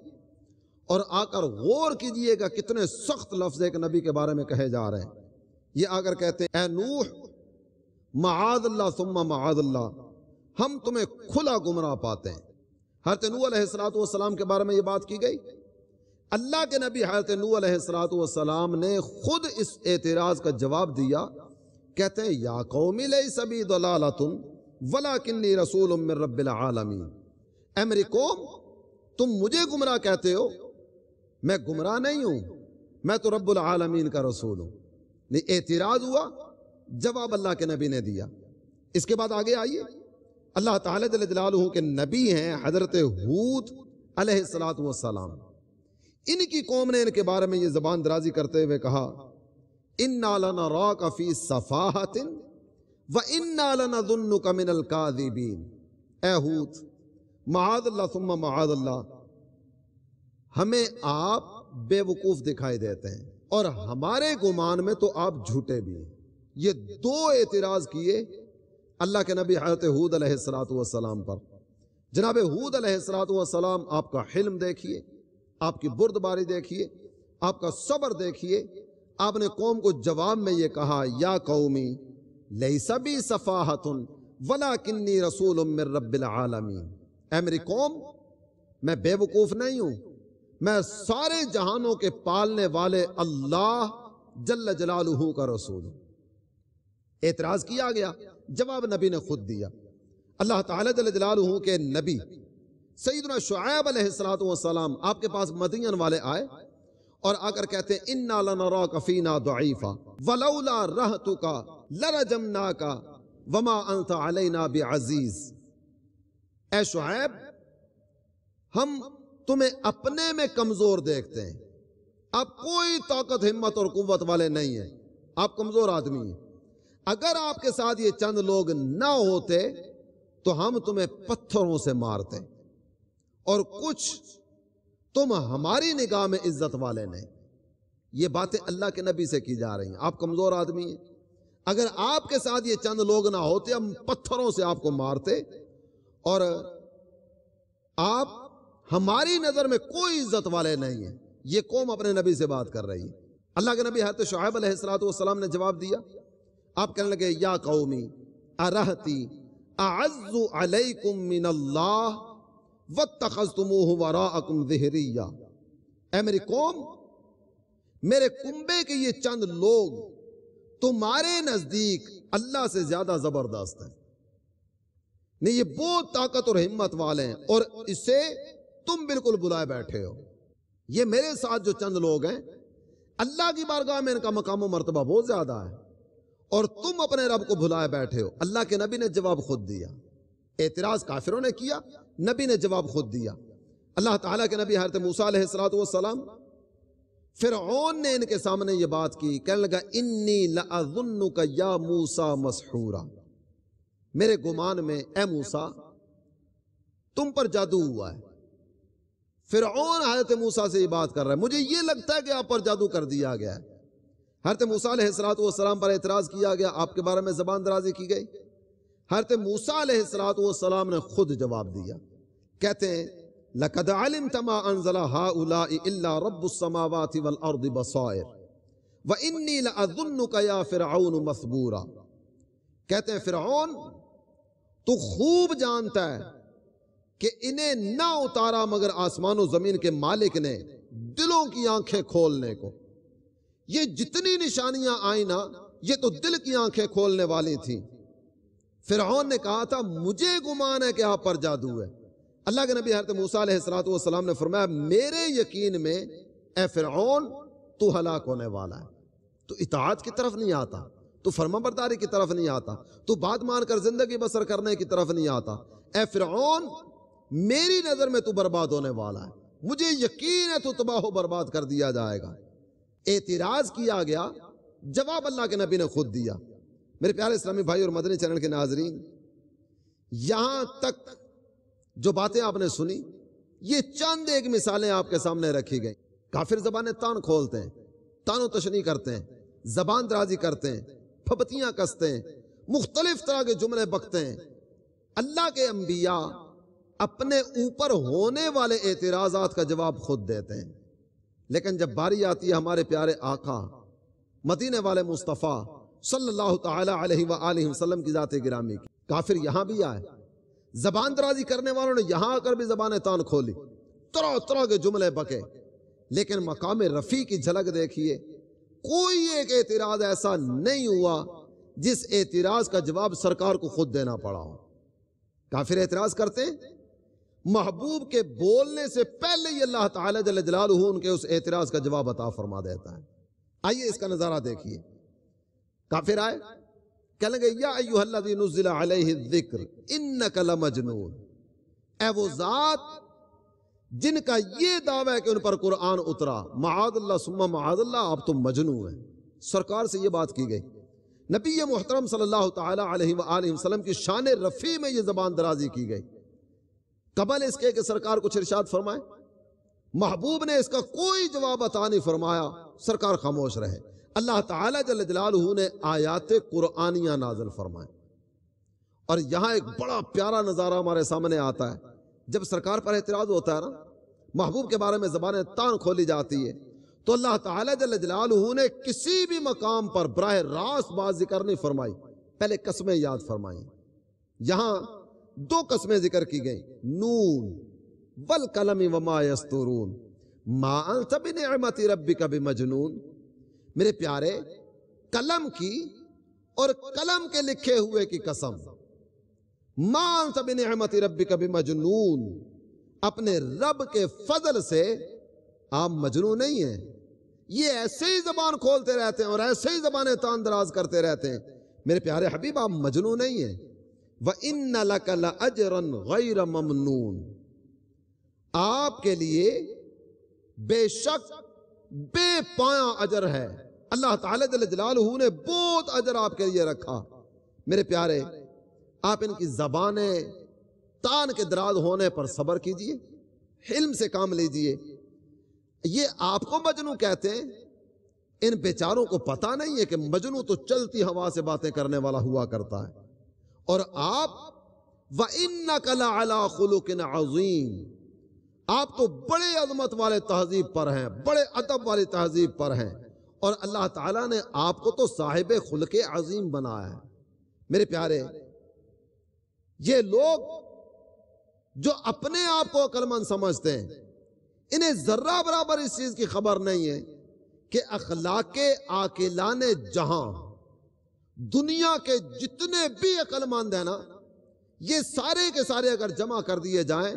اور آ کر غور کیجئے گا کتنے سخت لفظ ایک نبی کے بارے میں کہے جا رہے ہیں۔ یہ آ کر کہتے ہیں، اے نوح معاذ اللہ ثم معاذ اللہ، ہم تمہیں کھلا گمراہ پاتے ہیں۔ حضرت نوح علیہ السلام کے بارے میں یہ بات کی گئی۔ اللہ کے نبی حضرت نوح علیہ السلام نے خود اس اعتراض کا جواب دیا، کہتے ہیں، یا قوم لیس بی ضلالۃ ولکنی رسول من رب العالمین، اے میری قوم، تم مجھے گمراہ کہتے ہو، میں گمراہ نہیں ہوں، میں تو رب العالمین کا رسول ہوں۔ نہیں، اعتراض ہوا، جواب اللہ کے نبی نے دیا۔ اس کے بعد آگے آئیے، اللہ تعالیٰ جل جلالہ کے نبی ہیں حضرت ہود علیہ السلام، ان کی قوم نے ان کے بارے میں یہ زبان درازی کرتے ہوئے کہا، اِنَّا لَنَرَاكَ فِي صَفَاحَةٍ وَإِنَّا لَنَظُنُّكَ مِنَ الْكَاذِبِينَ، اے ہود، معاذ اللہ ثم معاذ اللہ، ہمیں آپ بے وقوف دکھائی دیتے ہیں، اور ہمارے گمان میں تو آپ جھوٹے بھی ہیں۔ یہ دو اعتراض کیے اللہ کے نبی حضرت ہود علیہ السلام پر۔ جناب ہود علیہ السلام، آپ کا حلم دیکھیے، آپ کی بردباری دیکھیے، آپ کا صبر دیکھیے۔ آپ نے قوم کو جواب میں یہ کہا، یا قومی لیس بی صفاحۃ ولکنی رسول من رب العالمین، اے میری قوم، میں بے وقوف نہیں ہوں، میں سارے جہانوں کے پالنے والے اللہ جل جلالہ کا رسول ہوں۔ اعتراض کیا گیا، جواب نبی نے خود دیا۔ اللہ تعالیٰ جل جلالہ کے نبی سیدنا شعیب علیہ السلام آپ کے پاس مدین والے آئے، اور آ کر کہتے ہیں، اِنَّا لَنَرَاكَ فِينَا ضَعِيفًا وَلَوْلَا رَهْتُكَ لَرَجَمْنَاكَ وَمَا أَنْتَ عَلَيْنَا بِعَزِيزٍ، اے شعیب، ہم تمہیں اپنے میں کمزور دیکھتے ہیں، آپ کوئی طاقت، ہمت اور قوت والے نہیں ہیں، آپ کمزور آدمی ہیں۔ اگر آپ کے ساتھ یہ چند لوگ نہ ہوتے تو ہم تمہیں پتھروں سے مارتے، اور کچھ تم ہماری نگاہ میں عزت والے نہیں۔ یہ باتیں اللہ کے نبی سے کی جا رہی ہیں، آپ کمزور آدمی ہیں، اگر آپ کے ساتھ یہ چند لوگ نہ ہوتے ہم پتھروں سے آپ کو مارتے، اور آپ ہماری نظر میں کوئی عزت والے نہیں ہیں۔ یہ قوم اپنے نبی سے بات کر رہی ہے۔ اللہ کے نبی حضرت شعیب علیہ السلام نے جواب دیا، آپ کہنے لگے، یا قومی ارہتی اعز علیکم من اللہ واتخذتموہ وراءکم ظہریہ، اے میری قوم، میرے کنبے کے یہ چند لوگ تمہارے نزدیک اللہ سے زیادہ زبردست ہیں، نہیں، یہ بہت طاقت اور ہمت والے ہیں، اور اسے تم بالکل بلائے بیٹھے ہو۔ یہ میرے ساتھ جو چند لوگ ہیں، اللہ کی بارگاہ میں ان کا مقام و مرتبہ بہت زیادہ ہے، اور تم اپنے رب کو بھلائے بیٹھے ہو۔ اللہ کے نبی نے جواب خود دیا۔ اعتراض کافروں نے کیا، نبی نے جواب خود دیا۔ اللہ تعالیٰ کے نبی حضرت موسیٰ علیہ السلام، فرعون نے ان کے سامنے یہ بات کی، کہنے لگا، انی لأظنک یا موسیٰ مسحورا، میرے گمان میں اے موسیٰ تم پر جادو ہوا ہے۔ فرعون حضرت موسیٰ سے یہ بات کر رہا ہے، مجھے یہ لگتا ہے کہ آپ پر جادو کر دیا گیا ہے۔ حضرت موسیٰ علیہ السلام پر اعتراض کیا گیا، آپ کے بارے میں زبان درازی کی گئی۔ حضرت موسیٰ علیہ السلام نے خود جواب دیا، کہتے ہیں، لَقَدْ عَلِمْتَ مَا أَنزَلَ هَؤُلَاءِ إِلَّا رَبُّ السَّمَاوَاتِ وَالْأَرْضِ بَصَائِرَ وَإِنِّي لَأَظُنُّكَ يَا فِرْعَوْنُ مَثْبُورًا، کہتے ہیں فرعون تو خوب جانتا ہے کہ انہیں نہ اتارا مگر آسمان و زمین کے مالک نے دلوں کی آنکھیں کھولنے کو۔ یہ جتنی نشانیاں آئیں نا، یہ تو دل کی آنکھیں کھولنے والی تھیں۔ فرعون نے کہا تھا، مجھے گمان ہے کہ آپ پر جادو ہے، اللہ کے نبی حضرت موسیٰ علیہ السلام نے فرمایا میرے یقین میں اے فرعون تو ہلاک ہونے والا ہے، تو اطاعت کی طرف نہیں آتا، تو فرما برداری کی طرف نہیں آتا، تو بات مان کر زندگی بسر کرنے کی طرف نہیں آتا، اے فرعون میری نظر میں تو برباد ہونے والا ہے، مجھے یقین ہے تو تباہ و برباد کر دیا جائے گا۔ اعتراض کیا گیا، جواب اللہ کے نبی نے خود دیا۔ میرے پیارے اسلامی بھائی اور مدنی چینل کے ناظرین، یہاں تک جو باتیں آپ نے سنی یہ چند ایک مثالیں آپ کے سامنے رکھی گئی۔ کافر زبانیں تان کھولتے ہیں، تان و تشنیع کرتے ہیں، زبان درازی کرتے ہیں، پھپتیاں کستے ہیں، مختلف طرح کے جملے بکتے ہیں۔ اللہ کے انبیاء اپنے اوپر ہونے والے اعتراضات کا جواب خود دیتے ہیں، لیکن جب باری آتی ہے ہمارے پیارے آقا مدینے والے مصطفیٰ صلی اللہ تعالی علیہ وآلہ وسلم کی ذات گرامی کی، کافر یہاں بھی آئے، زبان درازی کرنے والوں نے یہاں آ کر بھی زبانیں تان کھولی، طرح طرح کے جملے بکے، لیکن مقام رفیع کی جھلک دیکھیے، کوئی ایک اعتراض ایسا نہیں ہوا جس اعتراض کا جواب سرکار کو خود دینا پڑا ہو۔ کافر اعتراض کرتے ہیں، محبوب کے بولنے سے پہلے ہی اللہ تعالی جل جلالہ ان کے اس اعتراض کا جواب عطا فرما دیتا ہے۔ آئیے اس کا نظارہ دیکھیے۔ کافر آئے، کہنے لگے یا ایھا الذی نزل علیہ الذکر انک لمجنون، اے وہ ذات جن کا یہ دعویٰ ہے کہ ان پر قرآن اترا، معاذ اللہ ثم معاذ اللہ، آپ تو مجنون ہیں۔ سرکار سے یہ بات کی گئی، نبی محترم صلی اللہ تعالی علیہ وآلہ وسلم کی شان رفیع میں یہ زبان درازی کی گئی۔ قبل اس کے کہ سرکار کچھ ارشاد فرمائے، محبوب نے اس کا کوئی جواب عطا نہیں فرمایا، سرکار خاموش رہے۔ اللہ تعالی جل جلالہ نے آیات قرآنیہ نازل فرمائے، اور یہاں ایک بڑا پیارا نظارہ ہمارے سامنے آتا ہے۔ جب سرکار پر اعتراض ہوتا ہے نا، محبوب کے بارے میں زبانیں تان کھولی جاتی ہے، تو اللہ تعالی جل جلالہ نے کسی بھی مقام پر براہ راست بات ذکر نہیں فرمائی، پہلے قسمیں یاد فرمائی۔ یہاں دو قسمیں ذکر کی گئی، نون والقلم وما یسطرون ما انت بنعمت ربک بمجنون۔ میرے پیارے، قلم کی اور قلم کے لکھے ہوئے کی قسم، ما انت بنعمت ربک بمجنون، اپنے رب کے فضل سے آپ مجنون نہیں ہیں۔ یہ ایسے ہی زبان کھولتے رہتے ہیں اور ایسے ہی زبانیں تان دراز کرتے رہتے ہیں۔ میرے پیارے حبیب، آپ مجنون نہیں ہیں۔ وَإِنَّ لَكَ لَأَجْرًا غَيْرَ مَمْنُونَ، آپ کے لیے بے شک بے پایاں اجر ہے۔ اللہ تعالی جل جلالہ نے بہت اجر آپ کے لیے رکھا۔ میرے پیارے، آپ ان کی زبانیں تان کے دراز ہونے پر صبر کیجئے، حلم سے کام لیجئے۔ یہ آپ کو مجنون کہتے ہیں، ان بیچاروں کو پتہ نہیں ہے کہ مجنون تو چلتی ہوا سے باتیں کرنے والا ہوا کرتا ہے۔ اور آپ وَإِنَّكَ لَعَلَىٰ خُلُقٍ عَظِيمٍ، آپ تو بڑے عظمت والے تہذیب پر ہیں، بڑے ادب والی تہذیب پر ہیں، اور اللہ تعالیٰ نے آپ کو تو صاحب خلق عظیم بنایا ہے۔ میرے پیارے، یہ لوگ جو اپنے آپ کو عقل مند سمجھتے ہیں، انہیں ذرہ برابر اس چیز کی خبر نہیں ہے کہ اخلاق عاقلان جہاں، دنیا کے جتنے بھی عقل مند ہیں نا، یہ سارے کے سارے اگر جمع کر دیے جائیں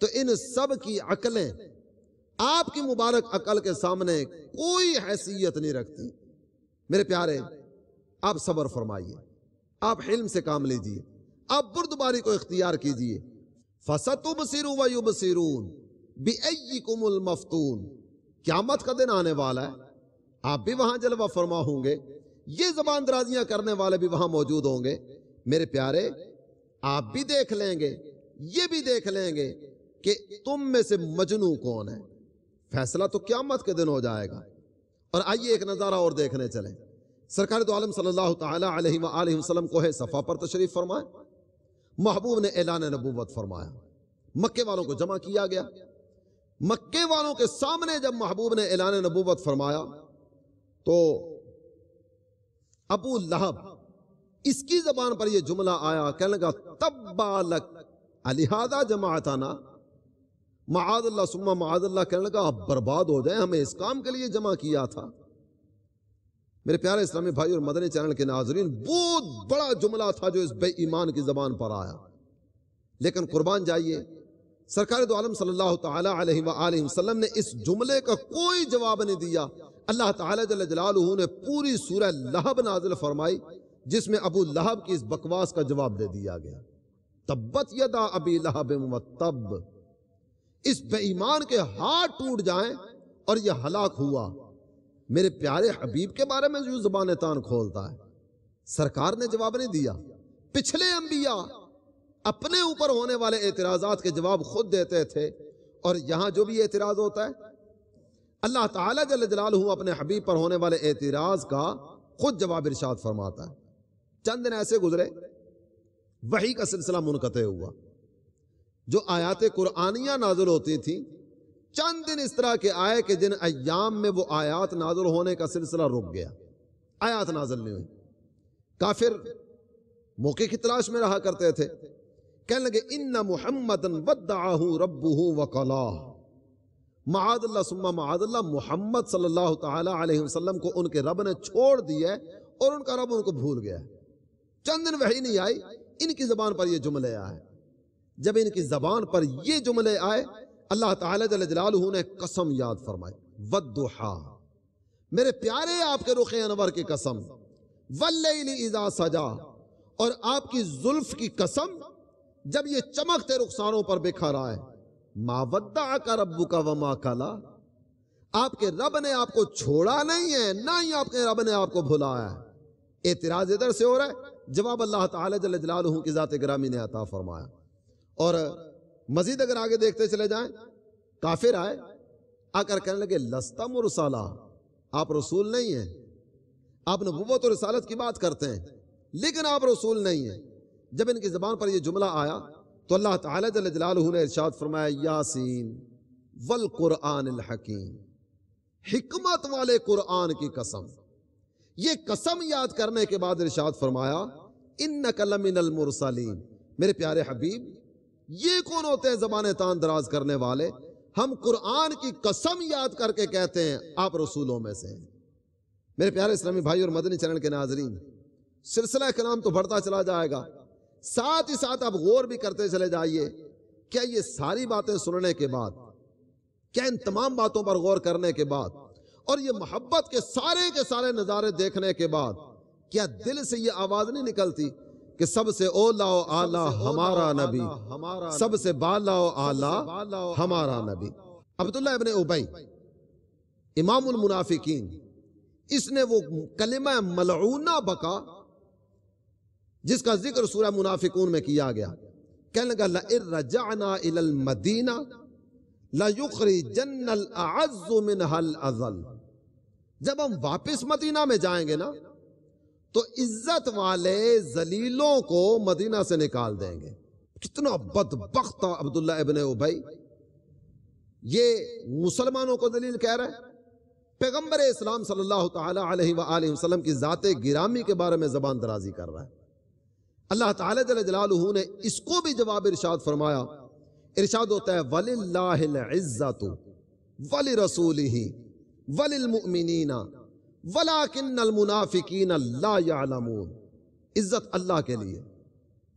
تو ان سب کی عقلیں آپ کی مبارک عقل کے سامنے کوئی حیثیت نہیں رکھتی۔ میرے پیارے، آپ صبر فرمائیے، آپ حلم سے کام لیجئے، آپ بردباری کو اختیار کیجئے۔ فَسَتُبْصِرُ وَيُبْصِرُونَ بِأَيِّكُمُ الْمَفْتُونَ، قیامت کا دن آنے والا ہے، آپ بھی وہاں جلوہ فرما ہوں گے، یہ زبان درازیاں کرنے والے بھی وہاں موجود ہوں گے۔ میرے پیارے، آپ بھی دیکھ لیں گے، یہ بھی دیکھ لیں گے کہ تم میں سے مجنون کون ہے۔ فیصلہ تو قیامت کے دن ہو جائے گا۔ اور آئیے ایک نظارہ اور دیکھنے چلیں۔ سرکار دو عالم صلی اللہ تعالی علیہ وآلہ وسلم کوہ صفا پر تشریف فرمائے، محبوب نے اعلان نبوت فرمایا، مکے والوں کو جمع کیا گیا۔ مکے والوں کے سامنے جب محبوب نے اعلان نبوت فرمایا تو ابو لہب، اس کی زبان پر یہ جملہ آیا، کہنے لگا تبا لک الہذا جماعتنا، معاذ اللہ ثم معاذ اللہ، کہنے لگا آپ برباد ہو جائیں، ہمیں اس کام کے لیے جمع کیا تھا۔ میرے پیارے اسلامی بھائی اور مدنی چینل کے ناظرین، بہت بڑا جملہ تھا جو اس بے ایمان کی زبان پر آیا، لیکن قربان جائیے، سرکار دو عالم صلی اللہ تعالی علیہ وآلہ وسلم نے اس جملے کا کوئی جواب نہیں دیا۔ اللہ تعالی جل جلالہ نے پوری سورہ لہب نازل فرمائی جس میں ابو لہب کی اس بکواس کا جواب دے دیا گیا۔ تبت یدا ابی لہب وتب، اس بے ایمان کے ہاتھ ٹوٹ جائیں اور یہ ہلاک ہوا۔ میرے پیارے حبیب کے بارے میں جو زبان تان کھولتا ہے، سرکار نے جواب نہیں دیا۔ پچھلے انبیاء اپنے اوپر ہونے والے اعتراضات کے جواب خود دیتے تھے، اور یہاں جو بھی اعتراض ہوتا ہے اللہ تعالیٰ جل جلالہ اپنے حبیب پر ہونے والے اعتراض کا خود جواب ارشاد فرماتا ہے۔ چند دن ایسے گزرے، وحی کا سلسلہ منقطع ہوا، جو آیات قرآنیہ نازل ہوتی تھیں چند دن اس طرح کے آئے کہ جن ایام میں وہ آیات نازل ہونے کا سلسلہ رک گیا، آیات نازل نہیں ہوئی۔ کافر موقع کی تلاش میں رہا کرتے تھے، کہنے لگے ان محمدن ودعہ ربہ وقلاہ، معاذ اللہ ثم معاذ اللہ، محمد صلی اللہ تعالی علیہ وسلم کو ان کے رب نے چھوڑ دیا اور ان کا رب ان کو بھول گیا۔ چند دن وحی نہیں آئی، ان کی زبان پر یہ جملے آئے۔ جب ان کی زبان پر یہ جملے آئے، اللہ تعالی جل جلالہ نے قسم یاد فرمائی، والضحیٰ، میرے پیارے آپ کے رخ انور کی قسم، واللیل اذا سجا، اور آپ کی زلف کی قسم جب یہ چمکتے رخساروں پر بکھر آئے، ما ودعک ربک وما قلی، آپ کے رب نے آپ کو چھوڑا نہیں ہے، نہ ہی آپ کے رب نے آپ کو بھلایا ہے۔ اعتراض ادھر سے ہو رہا ہے، جواب اللہ تعالی جل جلالہ کی ذات گرامی نے عطا فرمایا۔ اور مزید اگر آگے دیکھتے چلے جائیں، کافر آئے، آ کر کہنے لگے لست مرسلا، آپ رسول نہیں ہیں، آپ نبوت اور رسالت کی بات کرتے ہیں لیکن آپ رسول نہیں ہیں۔ جب ان کی زبان پر یہ جملہ آیا تو اللہ تعالی جل جلالہ نے ارشاد فرمایا، یاسین والقرآن الحکیم، حکمت والے قرآن کی قسم۔ یہ قسم یاد کرنے کے بعد ارشاد فرمایا، انک لمن المرسلین، میرے پیارے حبیب یہ کون ہوتے ہیں زبان تان دراز کرنے والے؟ ہم قرآن کی قسم یاد کر کے کہتے ہیں آپ رسولوں میں سے ہیں۔ میرے پیارے اسلامی بھائی اور مدنی چینل کے ناظرین، سلسلہ کلام تو بڑھتا چلا جائے گا، ساتھ ہی ساتھ آپ غور بھی کرتے چلے جائیے، کیا یہ ساری باتیں سننے کے بعد، کیا ان تمام باتوں پر غور کرنے کے بعد اور یہ محبت کے سارے نظارے دیکھنے کے بعد کیا دل سے یہ آواز نہیں نکلتی کہ سب سے اولا و اعلیٰ ہمارا نبی، سب سے بالا و اعلیٰ ہمارا نبی؟ عبداللہ ابن ابی امام المنافقین، اس نے وہ کلمہ ملعونہ بکا جس کا ذکر سورہ منافقون میں کیا گیا، کہنے لگا لئن رجعنا الى المدینہ لَيُخْرِجَنَّ الْأَعَزُّ مِنْهَا الْأَذَلُّ، جب ہم واپس مدینہ میں جائیں گے نا تو عزت والے ذلیلوں کو مدینہ سے نکال دیں گے۔ کتنا بدبخت تھا عبداللہ ابن ابی، یہ مسلمانوں کو ذلیل کہہ رہا ہے، پیغمبر اسلام صلی اللہ تعالی علیہ وآلہ وسلم کی ذات گرامی کے بارے میں زبان درازی کر رہا ہے۔ اللہ تعالی جل جلالہ نے اس کو بھی جواب ارشاد فرمایا، ارشاد ہوتا ہے وَلِلَّهِ الْعِزَّةُ وَلِرَسُولِهِ وَلِلْمُؤْمِنِينَ وَلَكِنَّ الْمُنَافِقِينَ لَا يَعْلَمُونَ، عزت اللہ کے لیے،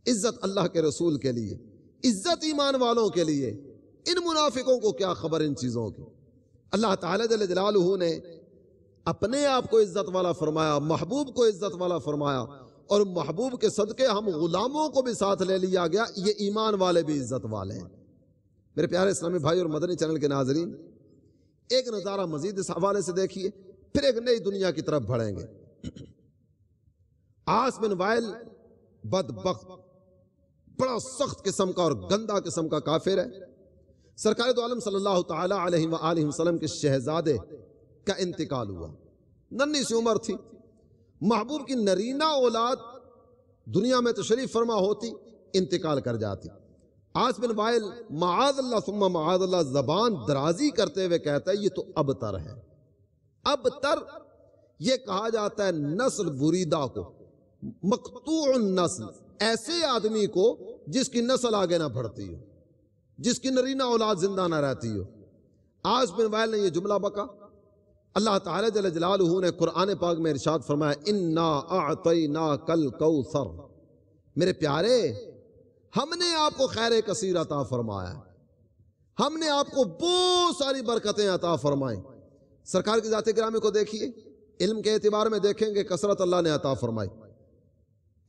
عزت اللہ کے رسول کے لیے، عزت ایمان والوں کے لیے، ان منافقوں کو کیا خبر ان چیزوں کی۔ اللہ تعالی جل جلالہ نے اپنے آپ کو عزت والا فرمایا، محبوب کو عزت والا فرمایا، اور محبوب کے صدقے ہم غلاموں کو بھی ساتھ لے لیا گیا، یہ ایمان والے بھی عزت والے ہیں۔ میرے پیارے اسلامی بھائی اور مدنی چینل کے ناظرین، ایک نظارہ مزید اس حوالے سے دیکھیے، پھر ایک نئی دنیا کی طرف بڑھیں گے۔ عاص بن وائل بدبخت، بڑا سخت قسم کا اور گندا قسم کا کافر ہے۔ سرکار دو عالم صلی اللہ تعالی علیہ وآلہ وسلم کے شہزادے کا انتقال ہوا، ننھی سی عمر تھی، محبوب کی نرینہ اولاد دنیا میں تشریف فرما ہوتی، انتقال کر جاتی۔ عاص بن وائل معاذ اللہ ثم معاذ اللہ زبان درازی کرتے ہوئے کہتا ہے یہ تو ابتر ہے۔ ابتر یہ کہا جاتا ہے نسل بریدہ کو، مقطوع النسل، ایسے آدمی کو جس کی نسل آگے نہ بڑھتی ہو، جس کی نرینہ اولاد زندہ نہ رہتی ہو۔ عاص بن وائل نے یہ جملہ بکا۔ اللہ تعالی جل جلالہ نے قرآن پاک میں ارشاد فرمایا انا اعطیناک الکوثر، میرے پیارے ہم نے آپ کو خیر کثیر عطا فرمایا۔ ہم نے آپ کو بہت ساری برکتیں عطا فرمائیں. سرکار کی ذات گرامی کو دیکھیے، علم کے اعتبار میں دیکھیں گے کثرت اللہ نے عطا فرمائی،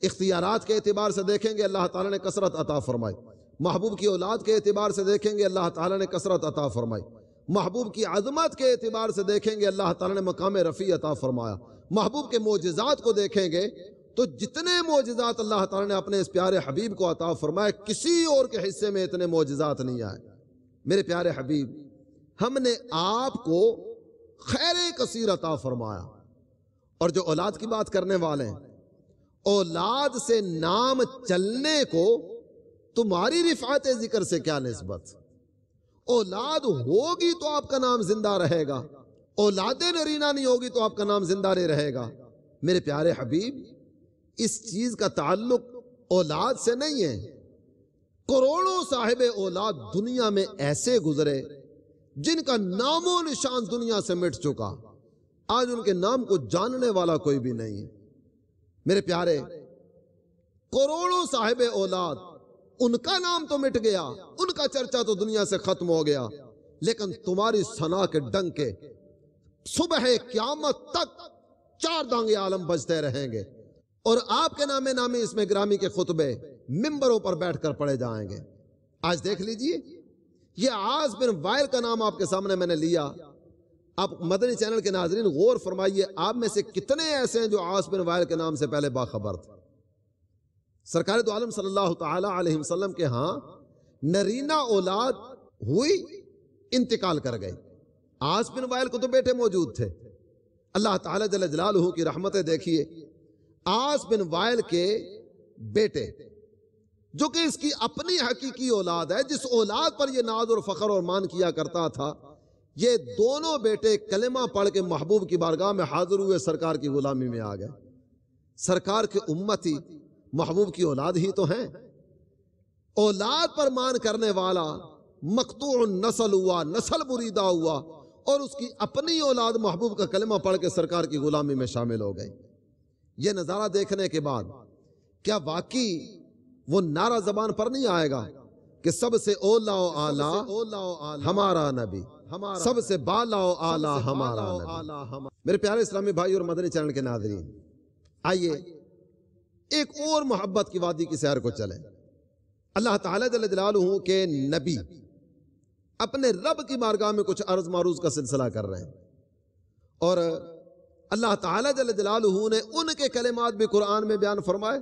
اختیارات کے اعتبار سے دیکھیں گے اللہ تعالیٰ نے کثرت عطا فرمائی، محبوب کی اولاد کے اعتبار سے دیکھیں گے اللہ تعالیٰ نے کثرت عطا فرمائی، محبوب کی عظمت کے اعتبار سے دیکھیں گے اللہ تعالیٰ نے مقام رفیع عطا فرمایا، محبوب کے معجزات کو دیکھیں گے تو جتنے معجزات اللہ تعالیٰ نے اپنے اس پیارے حبیب کو عطا فرمائے کسی اور کے حصے میں اتنے معجزات نہیں آئے. میرے پیارے حبیب، ہم نے آپ کو خیر کثیر عطا فرمایا. اور جو اولاد کی بات کرنے والے ہیں، اولاد سے نام چلنے کو تمہاری رفعت ذکر سے کیا نسبت؟ اولاد ہوگی تو آپ کا نام زندہ رہے گا، اولاد نرینہ نہیں ہوگی تو آپ کا نام زندہ نہیں رہے گا. میرے پیارے حبیب، اس چیز کا تعلق اولاد سے نہیں ہے. کروڑوں صاحب اولاد دنیا میں ایسے گزرے جن کا نام و نشان دنیا سے مٹ چکا، آج ان کے نام کو جاننے والا کوئی بھی نہیں ہے. میرے پیارے، کروڑوں صاحب اولاد، ان کا نام تو مٹ گیا، ان کا چرچا تو دنیا سے ختم ہو گیا، لیکن تمہاری ثنا کے ڈنکے صبح قیامت تک چار دانگے عالم بجتے رہیں گے، اور آپ کے نام نامی اس میں گرامی کے خطبے ممبروں پر بیٹھ کر پڑھے جائیں گے. آج دیکھ لیجئے، یہ عاص بن وائل کا نام آپ کے سامنے میں نے لیا. آپ مدنی چینل کے ناظرین غور فرمائیے، آپ میں سے کتنے ایسے ہیں جو عاص بن وائل کے نام سے پہلے باخبر تھے؟ سرکار دو عالم صلی اللہ تعالی علیہ وسلم کے ہاں نرینہ اولاد ہوئی، انتقال کر گئی. عاص بن وائل کو تو بیٹے موجود تھے. اللہ تعالی جل جلالہ کی رحمتیں دیکھیے، عاص بن وائل کے بیٹے جو کہ اس کی اپنی حقیقی اولاد ہے، جس اولاد پر یہ ناز اور فخر اور مان کیا کرتا تھا، یہ دونوں بیٹے کلمہ پڑھ کے محبوب کی بارگاہ میں حاضر ہوئے، سرکار کی غلامی میں آ گئے. سرکار کے امتی محبوب کی اولاد ہی تو ہیں. اولاد پر مان کرنے والا مقطوع نسل ہوا، نسل بریدہ ہوا، اور اس کی اپنی اولاد محبوب کا کلمہ پڑھ کے سرکار کی غلامی میں شامل ہو گئی. یہ نظارہ دیکھنے کے بعد کیا واقعی وہ نعرہ زبان پر نہیں آئے گا کہ سب سے اولا و اعلیٰ ہمارا نبی، سب سے بالا و اعلیٰ ہمارا نبی؟ میرے پیارے اسلامی بھائی اور مدنی چینل کے ناظرین، آئیے ایک اور محبت کی وادی کی سیر کو چلیں. اللہ تعالیٰ جل جلالہ کے نبی اپنے رب کی بارگاہ میں کچھ عرض معروض کا سلسلہ کر رہے ہیں، اور اللہ تعالیٰ جل جلالہ نے ان کے کلمات بھی قرآن میں بیان فرمائے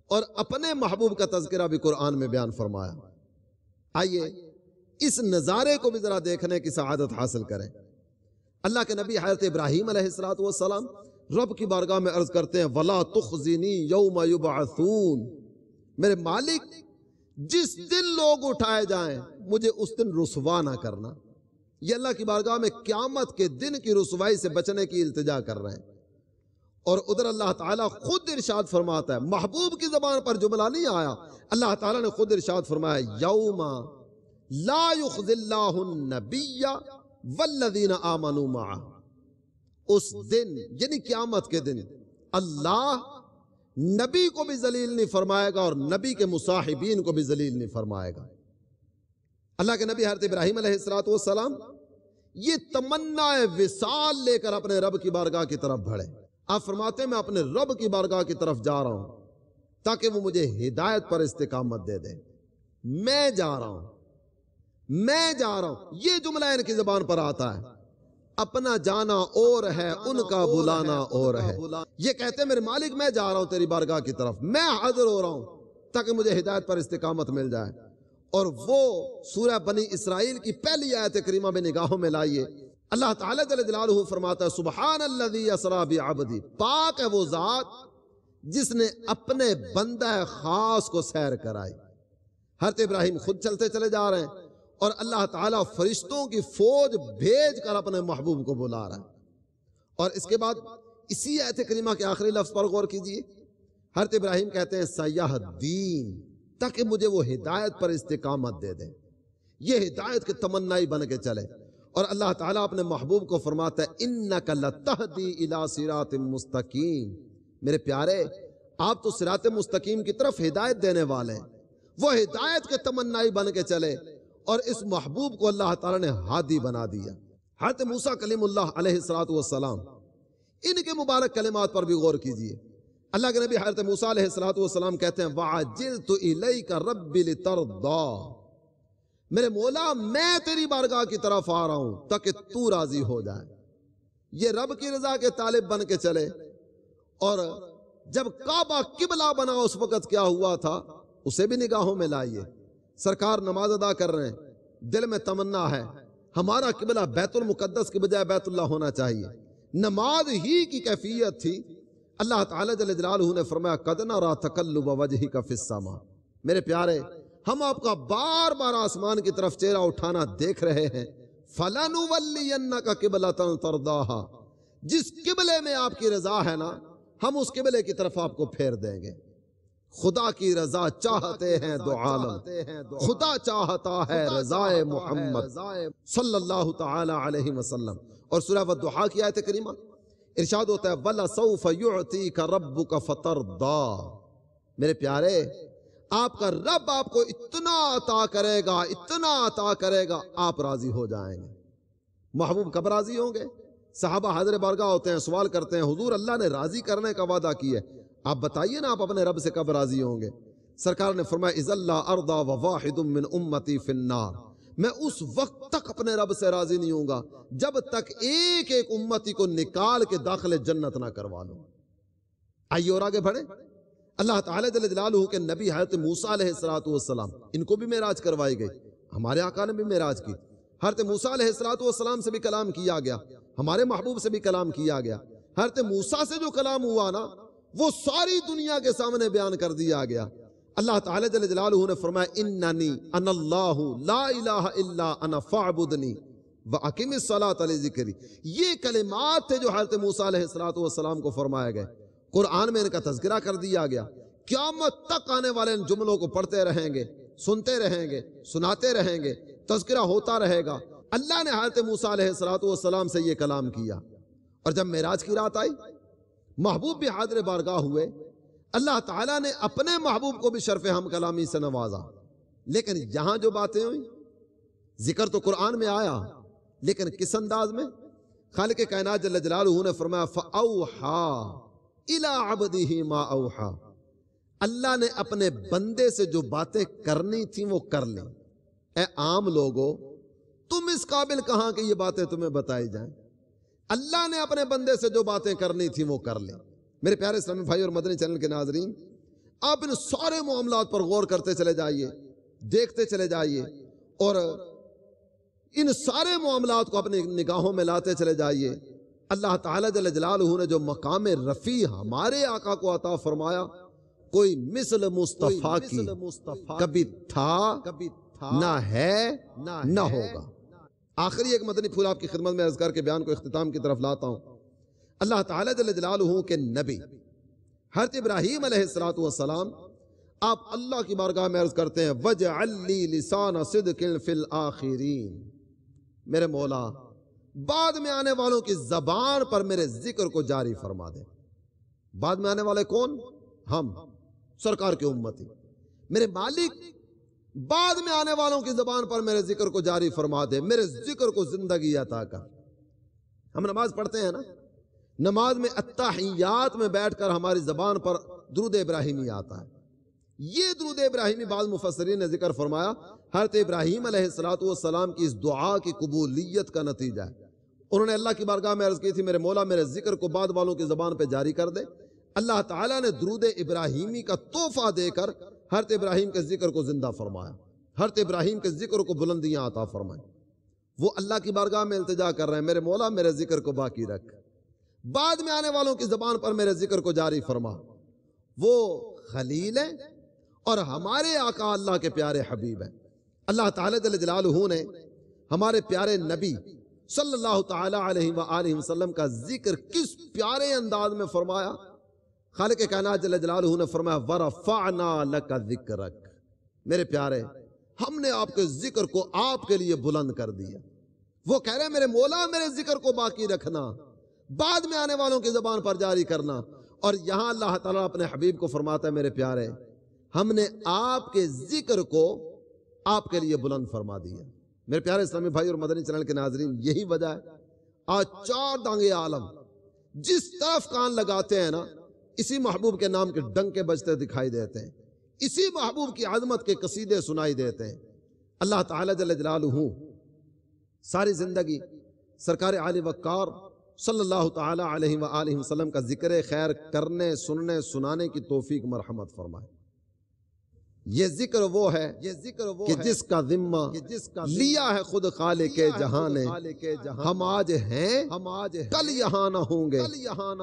اور اپنے محبوب کا تذکرہ بھی قرآن میں بیان فرمایا. آئیے اس نظارے کو بھی ذرا دیکھنے کی سعادت حاصل کریں. اللہ کے نبی حضرت ابراہیم علیہ السلام رب کی بارگاہ میں عرض کرتے ہیں، وَلَا تُخْزِنِي يَوْمَ يُبْعَثُونَ، میرے مالک جس دن لوگ اٹھائے جائیں مجھے اس دن رسوا نہ کرنا. یہ اللہ کی بارگاہ میں قیامت کے دن کی رسوائی سے بچنے کی التجا کر رہے ہیں. اور ادھر اللہ تعالیٰ خود ارشاد فرماتا ہے، محبوب کی زبان پر جملہ نہیں آیا، اللہ تعالیٰ نے خود ارشاد فرمایا، یوم لا یخزی اللہ النبی والذین آمنوا معہ. اس دن یعنی قیامت کے دن اللہ نبی کو بھی ذلیل نہیں فرمائے گا اور نبی کے مصاحبین کو بھی ذلیل نہیں فرمائے گا. اللہ کے نبی حضرت ابراہیم علیہ السلام یہ تمنا وصال لے کر اپنے رب کی بارگاہ کی طرف بڑھے. آپ فرماتے ہیں میں اپنے رب کی بارگاہ کی طرف جا رہا ہوں تاکہ وہ مجھے ہدایت پر استقامت دے دے. میں جا رہا ہوں، میں جا رہا ہوں، یہ جملہ ان کی زبان پر آتا ہے. اپنا جانا اور ہے، ان کا بلانا اور ہے. یہ کہتے ہیں میرے مالک میں جا رہا ہوں تیری بارگاہ کی طرف، میں حاضر ہو رہا ہوں تاکہ مجھے ہدایت پر استقامت مل جائے. اور وہ سورہ بنی اسرائیل کی پہلی آیت کریمہ میں نگاہوں میں لائیے. اللہ تعالیٰ جل جلالہ فرماتا ہے، سبحان الذی اسریٰ بعبدہ، پاک ہے وہ ذات جس نے اپنے بندہ خاص کو سیر کرائی. حضرت ابراہیم خود چلتے چلے جا رہے ہیں اور اللہ تعالیٰ فرشتوں کی فوج بھیج کر اپنے محبوب کو بلا رہا ہے. اور اس کے بعد اسی آیت کریمہ کے آخری لفظ پر غور کیجئے. حضرت ابراہیم کہتے ہیں سیہدین، تاکہ مجھے وہ ہدایت پر استقامت دے دے، یہ ہدایت کے تمنائی بن کے چلے. اور اللہ تعالیٰ اپنے محبوب کو فرماتا ہے انک لتہدی الی صراط مستقیم. میرے پیارے، آپ تو صراط مستقیم کی طرف ہدایت دینے والے ہیں. وہ ہدایت کے تمنائی بن کے چلے اور اس محبوب کو اللہ تعالیٰ نے ہادی بنا دیا۔ حضرت موسیٰ کلیم اللہ علیہ السلام، ان کے مبارک کلمات پر بھی غور کیجئے۔ اللہ کے نبی حضرت موسیٰ علیہ السلام کہتے ہیں وَعَجِلْتُ إِلَيْكَ رَبِّ لِتَرْضَى، میرے مولا میں تیری بارگاہ کی طرف آ رہا ہوں تاکہ تو راضی ہو جائے۔ یہ رب کی رضا کے طالب بن کے چلے، اور جب کعبہ قبلہ بنا اس وقت کیا ہوا تھا اسے بھی نگاہوں میں لائیے۔ سرکار نماز ادا کر رہے ہیں، دل میں تمنا ہے ہمارا قبلہ بیت المقدس کی بجائے بیت اللہ ہونا چاہیے۔ نماز ہی کی کیفیت تھی۔ اللہ تعالیٰ جل جلالہ نے فرمایا قَدْ نَرَىٰ تَقَلُّبَ وَجْهِكَ فِي السَّمَاءِ، میرے پیارے ہم آپ کا بار بار آسمان کی طرف چہرہ اٹھانا دیکھ رہے ہیں۔ فَلَنُوَلِّيَنَّكَ قِبْلَةً تَرْضَاهَا، جس قبلے میں آپ کی رضا ہے نا ہم اس قبلے کی طرف آپ کو پھیر دیں گے۔ خدا کی رضا چاہتے ہیں دو عالم، خدا چاہتا ہے رضائے محمد صلی اللہ تعالی علیہ وسلم۔ اور سورہ والضحیٰ کی آیت کریمہ ارشاد ہوتا ہے وَلَسَوْفَ يُعْتِيكَ رَبُّكَ فَتَرْضَىٰ، میرے پیارے آپ کا رب آپ کو اتنا عطا کرے گا، اتنا عطا کرے گا آپ راضی ہو جائیں گے۔ محبوب کب راضی ہوں گے؟ صحابہ حاضر بارگاہ ہوتے ہیں، سوال کرتے ہیں حضور اللہ نے راضی کرنے کا وعدہ کیا ہے، آپ بتائیے نا آپ اپنے رب سے کب راضی ہوں گے؟ سرکار نے فرمایا اذا لا ارضى وواحد من امتی فی النار، میں اس وقت تک اپنے رب سے راضی نہیں ہوں گا جب تک ایک ایک امتی کو نکال کے داخل جنت نہ کروا لوں۔ آئیے اور آگے بڑھیں۔ اللہ تعالیٰ جل جلالہ کے نبی حضرت موسیٰ علیہ السلام، ان کو بھی معراج کروائی گئی، ہمارے آقا نے بھی معراج کی۔ حضرت موسیٰ علیہ السلام سے بھی کلام کیا گیا، ہمارے محبوب سے بھی کلام کیا گیا۔ حضرت موسیٰ سے جو کلام ہوا نا وہ ساری دنیا کے سامنے بیان کر دیا گیا۔ اللہ تعالیٰ جل جلالہ نے فرمایا اننی انا اللہ لا الہ الا انا فاعبدنی واقم الصلاۃ لذکری، یہ کلمات تھے جو حضرت موسیٰ علیہ السلام کو فرمائے گئے۔ قرآن میں ان کا تذکرہ کر دیا گیا، قیامت تک آنے والے ان جملوں کو پڑھتے رہیں گے، سنتے رہیں گے، سناتے رہیں گے، تذکرہ ہوتا رہے گا۔ اللہ نے حضرت موسیٰ علیہ السلام سے یہ کلام کیا، اور جب معراج کی رات آئی محبوب بھی حاضر بارگاہ ہوئے، اللہ تعالیٰ نے اپنے محبوب کو بھی شرف ہم کلامی سے نوازا۔ لیکن یہاں جو باتیں ہوئیں، ذکر تو قرآن میں آیا لیکن کس انداز میں؟ خالق کائنات جل جلالہ نے فرمایا فَأَوْحَا إِلَىٰ عَبْدِهِ مَا أَوْحَا، اللہ نے اپنے بندے سے جو باتیں کرنی تھیں وہ کر لیں۔ اے عام لوگو تم اس قابل کہاں کہ یہ باتیں تمہیں بتائی جائیں؟ اللہ نے اپنے بندے سے جو باتیں کرنی تھیں وہ کر لیں۔ میرے پیارے اسلامی بھائی اور مدنی چینل کے ناظرین، آپ ان سارے معاملات پر غور کرتے چلے جائیے، دیکھتے چلے جائیے، اور ان سارے معاملات کو اپنی نگاہوں میں لاتے چلے جائیے۔ اللہ تعالیٰ جل جلالہ نے جو مقام رفیع ہمارے آقا کو عطا فرمایا، کوئی مثل مصطفیٰ کی کبھی تھا نہ ہے نہ ہوگا۔ آخری ایک مدنی پھول آپ کی خدمت میں عرض کر کے بیان کو اختتام کی طرف لاتا ہوں۔ اللہ تعالیٰ جل جلالہ کے نبی حضرت ابراہیم علیہ السلام، آپ اللہ کی بارگاہ میں عرض کرتے ہیں وَجْعَلْ لِي لِسَانَ صِدْقٍ فِي الْآخِرِينَ، میرے مولا بعد میں آنے والوں کی زبان پر میرے ذکر کو جاری فرما دے۔ بعد میں آنے والے کون؟ ہم سرکار کے امتی۔ میرے مالک بعد میں آنے والوں کی زبان پر میرے ذکر کو جاری فرما دے، میرے ذکر کو زندگی عطا کر۔ ہم نماز پڑھتے ہیں نا، نماز میں التحیات میں بیٹھ کر ہماری زبان پر درود ابراہیمی آتا ہے۔ یہ درود ابراہیمی بعض مفسرین نے ذکر فرمایا حضرت ابراہیم علیہ السلام کی اس دعا کی قبولیت کا نتیجہ ہے۔ انہوں نے اللہ کی بارگاہ میں عرض کی تھی میرے مولا میرے ذکر کو بعد والوں کی زبان پہ جاری کر دے۔ اللہ تعالیٰ نے درود ابراہیمی کا تحفہ دے کر حضرت ابراہیم کے ذکر کو زندہ فرمایا، حضرت ابراہیم کے ذکر کو بلندیاں عطا فرمائیں۔ وہ اللہ کی بارگاہ میں التجا کر رہے ہیں میرے مولا میرے ذکر کو باقی رکھ، بعد میں آنے والوں کی زبان پر میرے ذکر کو جاری فرما۔ وہ خلیل ہیں اور ہمارے آقا اللہ کے پیارے حبیب ہیں۔ اللہ تعالیٰ جل جلالہ نے ہمارے پیارے نبی صلی اللہ تعالی علیہ وآلہ وسلم کا ذکر کس پیارے انداز میں فرمایا۔ خالق کائنات جل جلالہ نے فرمایا وَرَفَعْنَا لَكَ ذِكْرَكَ، میرے پیارے ہم نے آپ کے ذکر کو آپ کے لیے بلند کر دیا۔ وہ کہہ رہے ہیں میرے مولا میرے ذکر کو باقی رکھنا، بعد میں آنے والوں کی زبان پر جاری کرنا۔ اور یہاں اللہ تعالیٰ اپنے حبیب کو فرماتا ہے میرے پیارے ہم نے آپ کے ذکر کو آپ کے لیے بلند فرما دیا۔ میرے پیارے اسلامی بھائی اور مدنی چینل کے ناظرین، یہی وجہ ہے آج چار دانگے عالم جس طرف کان لگاتے ہیں نا، اسی محبوب کے نام کے ڈنکے بجتے دکھائی دیتے ہیں، اسی محبوب کی عظمت کے قصیدے سنائی دیتے ہیں۔ اللہ تعالیٰ جل جلالہ ساری زندگی سرکار عالی وقار صلی اللہ تعالی علیہ وآلہ وسلم کا ذکر خیر کرنے، سننے، سنانے کی توفیق مرحمت فرمائے۔ یہ ذکر وہ ہے کہ جس کا ذمہ لیا ہے خود خالق جہاں نے، ہم آج ہیں کل یہاں نہ ہوں گے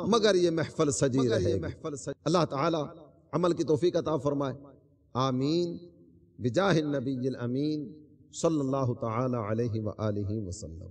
مگر یہ محفل سجی رہے گی۔ اللہ تعالی عمل کی توفیق عطا فرمائے، آمین بجاہ النبی الامین صلی اللہ تعالی علیہ وآلہ وسلم۔